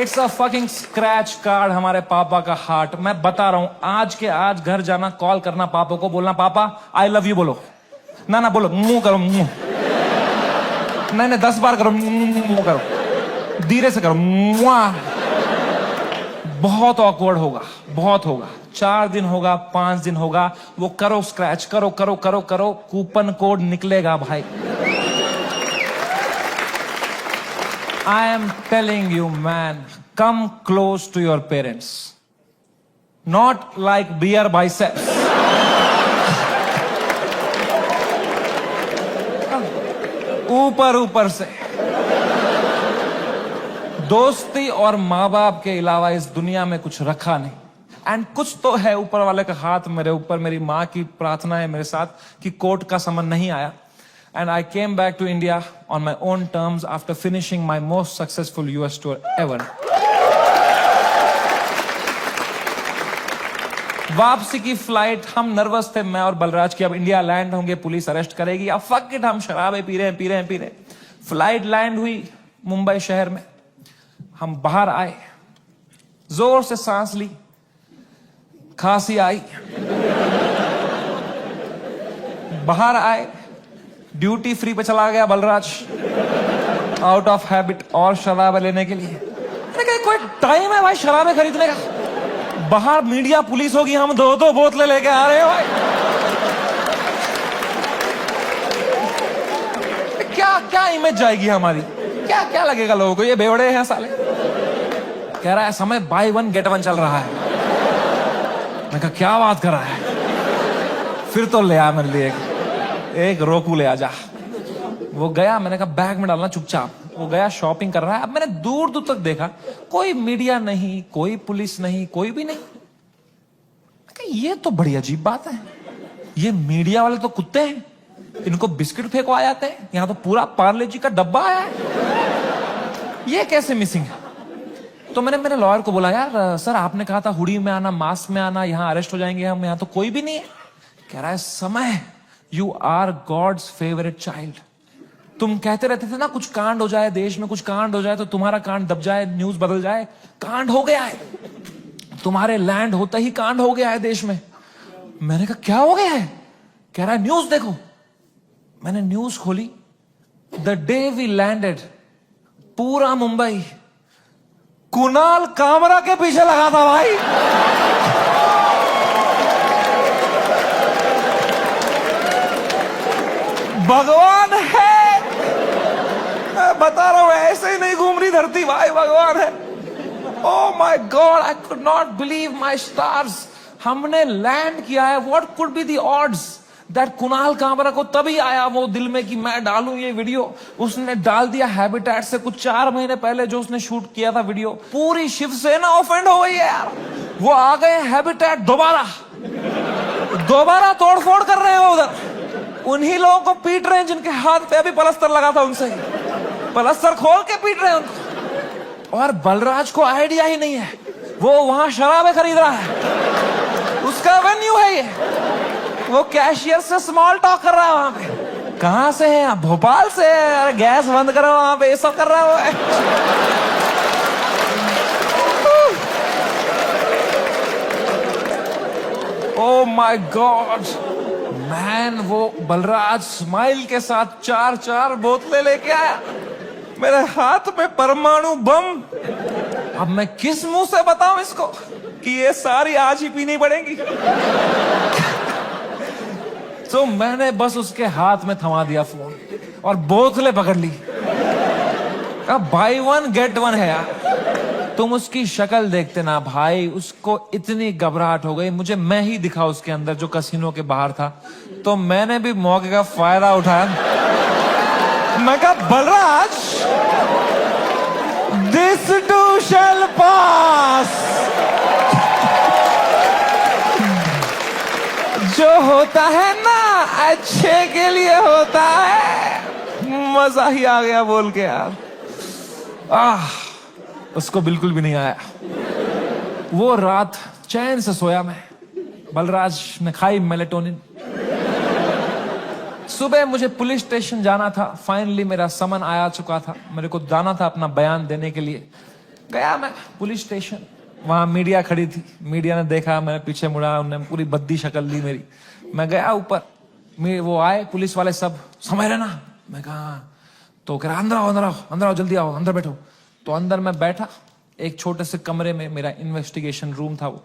It's a fucking scratch card हमारे पापा का हार्ट. मैं बता रहा हूं, आज के आज घर जाना, कॉल करना पापा को, बोलना पापा आई लव यू बोलो. ना बोलो, मुंह करो, मुंह नहीं 10 बार करो, मुंह करो, धीरे से करो. बहुत ऑकवर्ड होगा, बहुत होगा. 4 दिन होगा, 5 दिन होगा, वो करो, स्क्रैच करो करो करो करो, कूपन कोड निकलेगा भाई. I am telling you, man, come close to your parents. Not like beer biceps. ऊपर से. दोस्ती और माँ बाप के अलावा इस दुनिया में कुछ रखा नहीं. एंड कुछ तो है ऊपर वाले का हाथ मेरे ऊपर. मेरी माँ की प्रार्थना है मेरे साथ कि कोर्ट का समन नहीं आया. And I came back to India on my own terms after finishing my most successful US tour ever. वापसी की फ्लाइट, हम नर्वस थे, मैं और बलराज, की अब इंडिया लैंड होंगे, पुलिस अरेस्ट करेगी, अब फक इट, हम शराबे पी रहे हैं. फ्लाइट लैंड हुई मुंबई शहर में. हम बाहर आए, जोर से सांस ली, खांसी आई. बाहर आए, ड्यूटी फ्री पे चला गया बलराज, आउट ऑफ हैबिट, और शराबे लेने के लिए. मैंने कहा कोई टाइम है भाई शराबे खरीदने का? बाहर मीडिया पुलिस होगी, हम 2-2 बोतलें लेके आ रहे हैं भाई. क्या इमेज जाएगी हमारी? क्या लगेगा लोगों को, ये बेवड़े हैं साले. कह रहा है समय बाय 1 गेट 1 चल रहा है. मैं कहा क्या बात कर रहा है? फिर तो ले आ मेरे लिए एक रोकू ले आजा. वो गया, मैंने कहा बैग में डालना चुपचाप. वो गया, शॉपिंग कर रहा है. अब मैंने दूर दूर तक देखा, कोई मीडिया नहीं, कोई पुलिस नहीं, कोई भी नहीं. ये तो बड़ी अजीब बात है. ये मीडिया वाले तो कुत्ते हैं, इनको बिस्किट फेंको आ जाते हैं, यहां तो पूरा पार्ले जी का डब्बा आया है, ये कैसे मिसिंग है? तो मैंने मेरे लॉयर को बोला, यार सर आपने कहा था हुडी में आना, मास्क में आना, यहां अरेस्ट हो जाएंगे हम, यहां तो कोई भी नहीं है. कह रहा है Samay, you are God's favourite child. तुम कहते रहते थे ना कुछ कांड हो जाए देश में, कुछ कांड हो जाए तो तुम्हारा कांड दब जाए, न्यूज बदल जाए. कांड हो गया है, तुम्हारे लैंड होते ही कांड हो गया है देश में. मैंने कहा क्या हो गया है? कह रहा है न्यूज देखो. मैंने न्यूज खोली. द डे वी लैंडेड, पूरा मुंबई कुणाल कामरा के पीछे लगा था भाई. भगवान है, मैं बता रहा हूं, ऐसे ही नहीं घूम रही धरती भाई, भगवान है. ओह my God, I could not believe my stars. हमने लैंड किया है. What could be the odds that Kunal Kamra को तभी आया वो दिल में कि मैं डालूं ये वीडियो. उसने डाल दिया हैबिटेट से कुछ 4 महीने पहले जो उसने शूट किया था वीडियो. पूरी शिवसेना ऑफेंड हो गई है यार. वो आ गए हैबिटेट, दोबारा तोड़फोड़ कर रहे हो उधर. उन्हीं लोगों को पीट रहे हैं जिनके हाथ पे अभी पलस्तर लगा था, उनसे पलस्तर खोल के पीट रहे हैं उनको. और बलराज को आइडिया ही नहीं है, वो वहां शराबे खरीद रहा है, उसका वेन्यू है ये. वो कैशियर से स्मॉल टॉक कर रहा है वहां पे. कहां से है? भोपाल से. अरे गैस बंद करो वहां पे, ये सब कर रहा है. ओह माय गॉड मैन, वो बलराज स्माइल के साथ 4 बोतलें लेके आया. मेरे हाथ में परमाणु बम. अब मैं किस मुंह से बताऊं इसको कि ये सारी आज ही पीनी पड़ेगी. तो मैंने बस उसके हाथ में थमा दिया फोन और बोतलें पकड़ ली. अब बाय 1 गेट 1 है यार. तुम उसकी शक्ल देखते ना भाई, उसको इतनी घबराहट हो गई. मुझे मैं ही दिखा उसके अंदर जो कसिनो के बाहर था. तो मैंने भी मौके का फायदा उठाया. मैं कहा बलराज, दिस टू शैल पास. जो होता है ना अच्छे के लिए होता है. मजा ही आ गया बोल के यार। उसको बिल्कुल भी नहीं आया। वो रात चैन से सोया मैं। बलराज ने खाई मेलेटोनिन। सुबह मुझे पुलिस स्टेशन जाना था। फाइनली मेरा समन आया चुका था। मेरे को जाना था अपना बयान देने के लिए। गया मैं पुलिस स्टेशन। वहां मीडिया खड़ी थी। मीडिया ने देखा, मैं पीछे मुड़ा, उन्होंने पूरी बद्दी शक्ल ली मेरी। मैं गया ऊपर। वो आए पुलिस वाले सब, समझ रहे ना? मैं कहा, तो कह रहा अंदर आओ, अंदर आओ, अंदर आओ, जल्दी आओ, अंदर बैठो। तो अंदर मैं बैठा एक छोटे से कमरे में। मेरा इन्वेस्टिगेशन रूम था वो।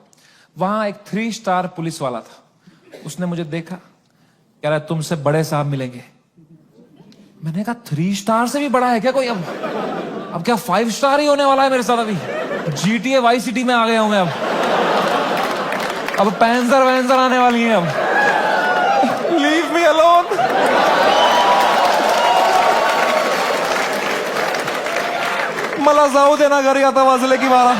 वहां एक 3 स्टार पुलिस वाला था। उसने मुझे देखा, कह रहा तुमसे बड़े साहब मिलेंगे। मैंने कहा 3 स्टार से भी बड़ा है क्या कोई? अब क्या 5 स्टार ही होने वाला है मेरे साथ? अभी GTA वाई सिटी में आ गया हूं मैं। अब पैंसर वैंसर आने वाली है। अब लीव मी अलोन। मला जाऊ देना घरी, आता वाजले की बारा।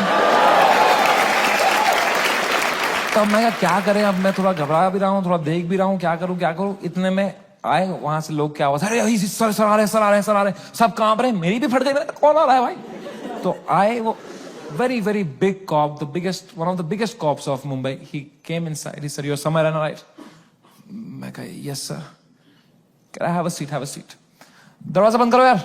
तब मैं क्या करें? अब मैं थोड़ा घबरा भी रहा हूँ, थोड़ा देख भी रहा हूँ, क्या करूं। इतने में आए वहां से लोग, क्या हुआ? अरे सर आ रहे, सर आ रहे, सर आ रहे। सब कांप रहे। मेरी भी फट गई। कौन आ रहा है भाई? तो आए वो very very big cop, one of the biggest cops of Mumbai. He came inside. He said, "You're somewhere right?" मैं कहा, "Yes sir." कह रहा, "Have a seat, have a seat." दरवाजा बंद करो यार।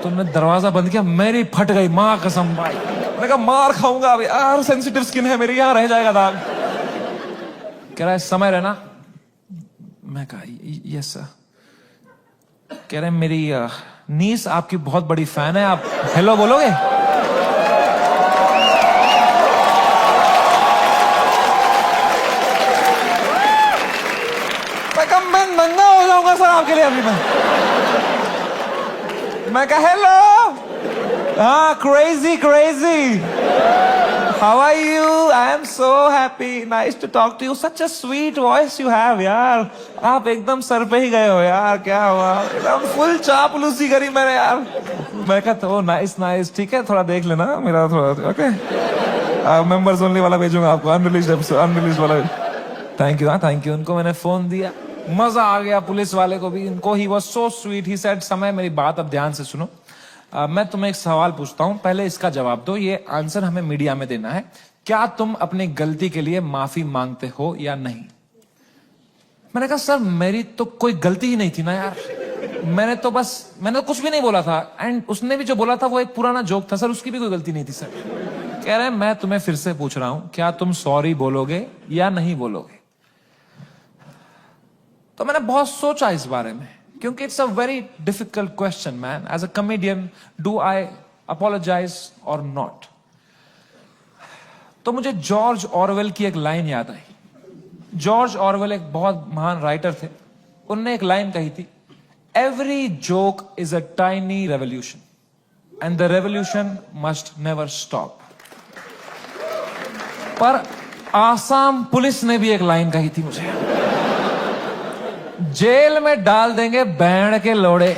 तुमने दरवाजा बंद किया, मेरी फट गई माँ कसम भाई। मैंने कहा मार खाऊंगा अभी यार, सेंसिटिव स्किन है मेरी, यहाँ रह जाएगा दाग। कह रहा है समय रहना। मैं कहा यस सर। कह रहे मेरी नीस आपकी बहुत बड़ी फैन है, आप हेलो बोलोगे? मैं नंगा हो जाऊंगा सर आपके लिए अभी। मैं कहा हेलो। हाँ, crazy crazy, how are you? I am so happy, nice to talk to you, such a sweet voice you have यार। आप एकदम सर पे ही गए हो यार, क्या हुआ? एकदम फुल चापलूसी करी मैंने यार। मैं कहा तो नाइस नाइस, ठीक है थोड़ा देख लेना मेरा थोड़ा, ओके मेंबर्स ओनली वाला भेजूंगा आपको, अनरिलीज वाला। Thank you. हाँ थैंक यू। उनको मैंने फोन दिया, मजा आ गया पुलिस वाले को भी। इनको he was so sweet. He said समय, मेरी बात अब ध्यान से सुनो। मैं तुम्हें एक सवाल पूछता हूं, पहले इसका जवाब दो। ये आंसर हमें मीडिया में देना है। क्या तुम अपनी गलती के लिए माफी मांगते हो या नहीं? मैंने कहा सर मेरी तो कोई गलती ही नहीं थी ना यार, मैंने तो कुछ भी नहीं बोला था। एंड उसने भी जो बोला था वो एक पुराना जोक था सर, उसकी भी कोई गलती नहीं थी सर। कह रहे मैं तुम्हें फिर से पूछ रहा हूं, क्या तुम सॉरी बोलोगे या नहीं बोलोगे? तो मैंने बहुत सोचा इस बारे में, क्योंकि it's a very difficult question man. As a comedian, do I apologise और नॉट? तो मुझे जॉर्ज ऑरवेल की एक लाइन याद आई। जॉर्ज ऑरवेल एक बहुत महान राइटर थे। उनने एक लाइन कही थी, every joke is a tiny revolution and the revolution must never stop. पर आसाम पुलिस ने भी एक लाइन कही थी मुझे, जेल में डाल देंगे बैंड के लोड़े।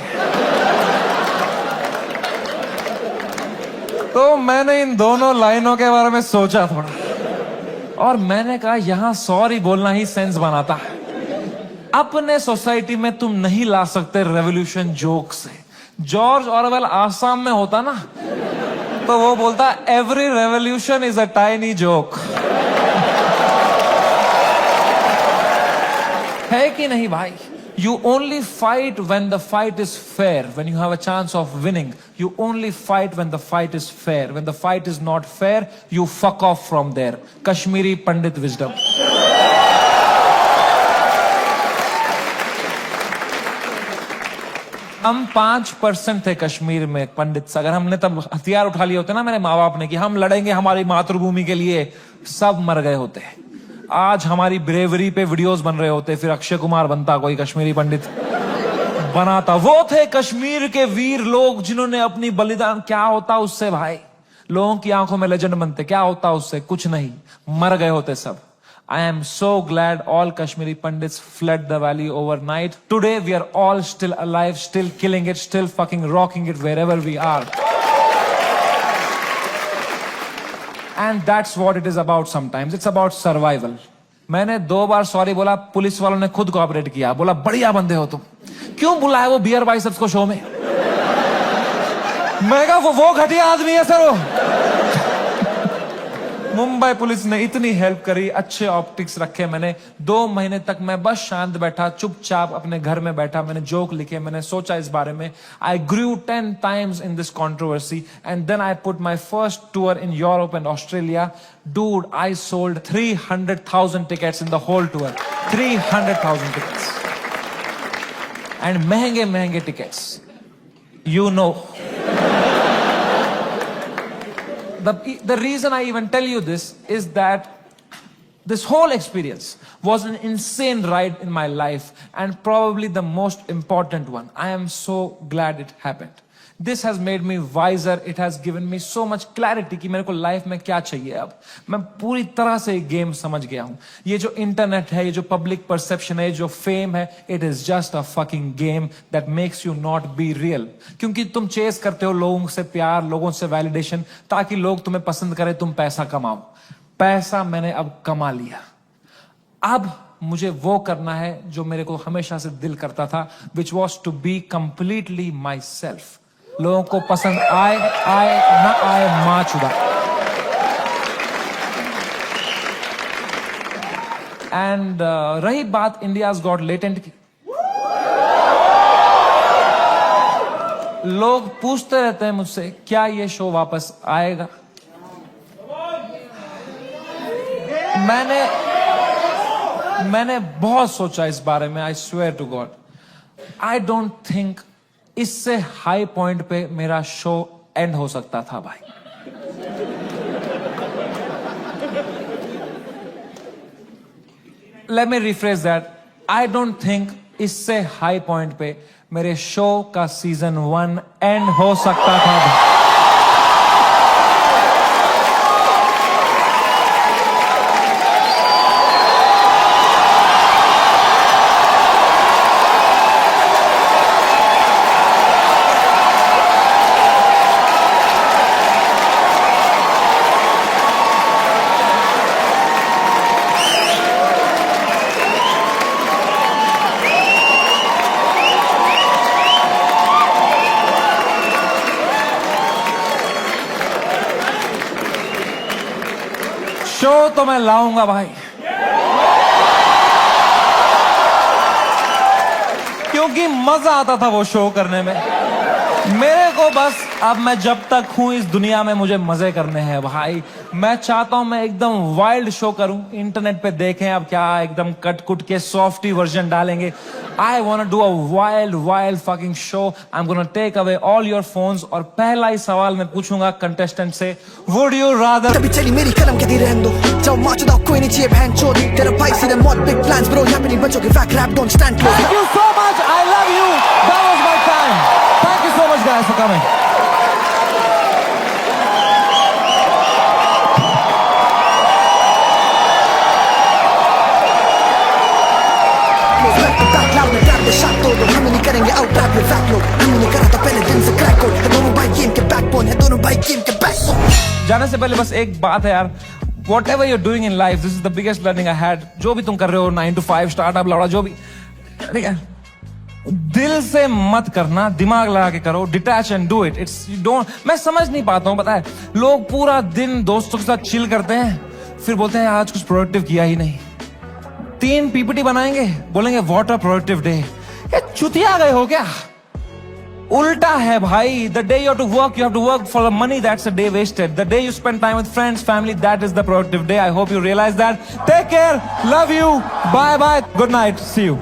तो मैंने इन दोनों लाइनों के बारे में सोचा थोड़ा, और मैंने कहा यहां सॉरी बोलना ही सेंस बनाता है। अपने सोसाइटी में तुम नहीं ला सकते रेवोल्यूशन जोक से। जॉर्ज ऑरवेल आसाम में होता ना, तो वो बोलता every revolution is a tiny joke. है कि नहीं भाई? You only fight when the fight is fair, when you have a chance of winning. You only fight when the fight is fair. When the fight is not fair, you fuck off from there. Kashmiri Pandit wisdom. हम 5% थे कश्मीर में पंडित। अगर हमने तब हथियार उठा लिए होते ना मेरे माँ बाप ने कि हम लड़ेंगे हमारी मातृभूमि के लिए, सब मर गए होते। आज हमारी ब्रेवरी पे वीडियोस बन रहे होते, फिर अक्षय कुमार बनता, कोई कश्मीरी पंडित बनाता। वो थे कश्मीर के वीर लोग जिन्होंने अपनी बलिदान। क्या होता उससे भाई? लोगों की आंखों में लेजेंड बनते, क्या होता उससे? कुछ नहीं, मर गए होते सब। I am so glad all Kashmiri Pandits fled the valley overnight. Today we are all still alive, still killing it, still fucking rocking it wherever we are. And that's what it is about sometimes. It's about survival. मैंने 2 बार sorry बोला, police वालों ने खुद cooperate किया, बोला बढ़िया बंदे हो तुम। क्यों बुलाया वो बियर बाइसेप्स को शो में? मैं कहा वो घटिया आदमी है सर वो। मुंबई पुलिस ने इतनी हेल्प करी, अच्छे ऑप्टिक्स रखे मैंने। 2 महीने तक मैं बस शांत बैठा, चुपचाप अपने घर में बैठा। मैंने जोक लिखे, मैंने सोचा इस बारे में। आई ग्रू 10 times in this controversy and then I put my first tour in Europe and Australia. Dude, I sold 300,000 tickets in the whole tour. 300,000 tickets. And महंगे tickets. You know. The reason I even tell you this is that this whole experience was an insane ride in my life and probably the most important one. I am so glad it happened. This has made me wiser. It has given me so much clarity कि मेरे को life में क्या चाहिए। अब मैं पूरी तरह से गेम समझ गया हूं। ये जो इंटरनेट है, ये जो पब्लिक परसेप्शन है, जो फेम है, it is just a fucking game that makes you not be real. क्योंकि तुम चेस करते हो लोगों से प्यार, लोगों से वैलिडेशन, ताकि लोग तुम्हें पसंद करें, तुम पैसा कमाओ। पैसा मैंने अब कमा लिया। अब मुझे वो करना है जो मेरे को हमेशा से दिल करता था, which was to be completely myself. लोगों को पसंद आए ना आए, मां चुदा। एंड रही बात इंडियाज गॉट लेटेंट की, लोग पूछते रहते हैं मुझसे क्या ये शो वापस आएगा। मैंने बहुत सोचा इस बारे में। I swear to God, I don't think इससे हाई पॉइंट पे मेरा शो एंड हो सकता था भाई। Let me refresh that. I don't think इससे हाई पॉइंट पे मेरे शो का सीजन 1 एंड हो सकता था भाई। शो तो मैं लाऊंगा भाई, क्योंकि मजा आता था वो शो करने में। मेरे को बस अब मैं जब तक हूं इस दुनिया में मुझे मजे करने हैं भाई। मैं चाहता हूं मैं एकदम वाइल्ड शो करूं। इंटरनेट पे देखें अब क्या एकदम कट कुट के सॉफ्टी वर्जन डालेंगे। I want to do a wild fucking show. I am gonna take away all your phones और पहला ही सवाल मैं पूछूंगा कंटेस्टेंट से, वुड यू रादर। कभी चली मेरी कलम के दी रहने दो, जाओ मार चुदा कोई नहीं चाहिए बहन चोद। तेरा भाई सीधे मौत, बिग प्लान्स ब्रो, यहाँ पे नहीं बचोगे, fake rap don't stand close. Thank you so much. I love you. That was my time. Thank you so much guys for coming. हम नहीं करेंगे आउट रैप में फैक्ट लोग, हमने करा था पहले दिन से क्रैक कोड है। दोनों भाई गेम के बैकबोन है, दोनों भाई गेम के बैकबोन। जाने से पहले बस एक बात है यार, whatever you're doing in life, this is the biggest learning I had. जो भी तुम कर रहे हो, 9 to 5 स्टार्टअप लौड़ा, जो भी, ठीक है, दिल से मत करना, दिमाग लगा के करो, detach and do it. It's don't, मैं समझ नहीं पाता हूँ, पता है, लोग पूरा दिन दोस्तों के साथ चिल करते हैं, फिर बोलते हैं आज कुछ प्रोडक्टिव किया ही नहीं। 3 PPT बनाएंगे, बोलेंगे व्हाट अ प्रोडक्टिव डे। ये चुतिया गए हो क्या? उल्टा है भाई। The day you have to work for the money. That's a day wasted. The day you spend time with friends, family, that is the productive day. I hope you realize that. Take care. Love you. Bye bye. Good night. See you.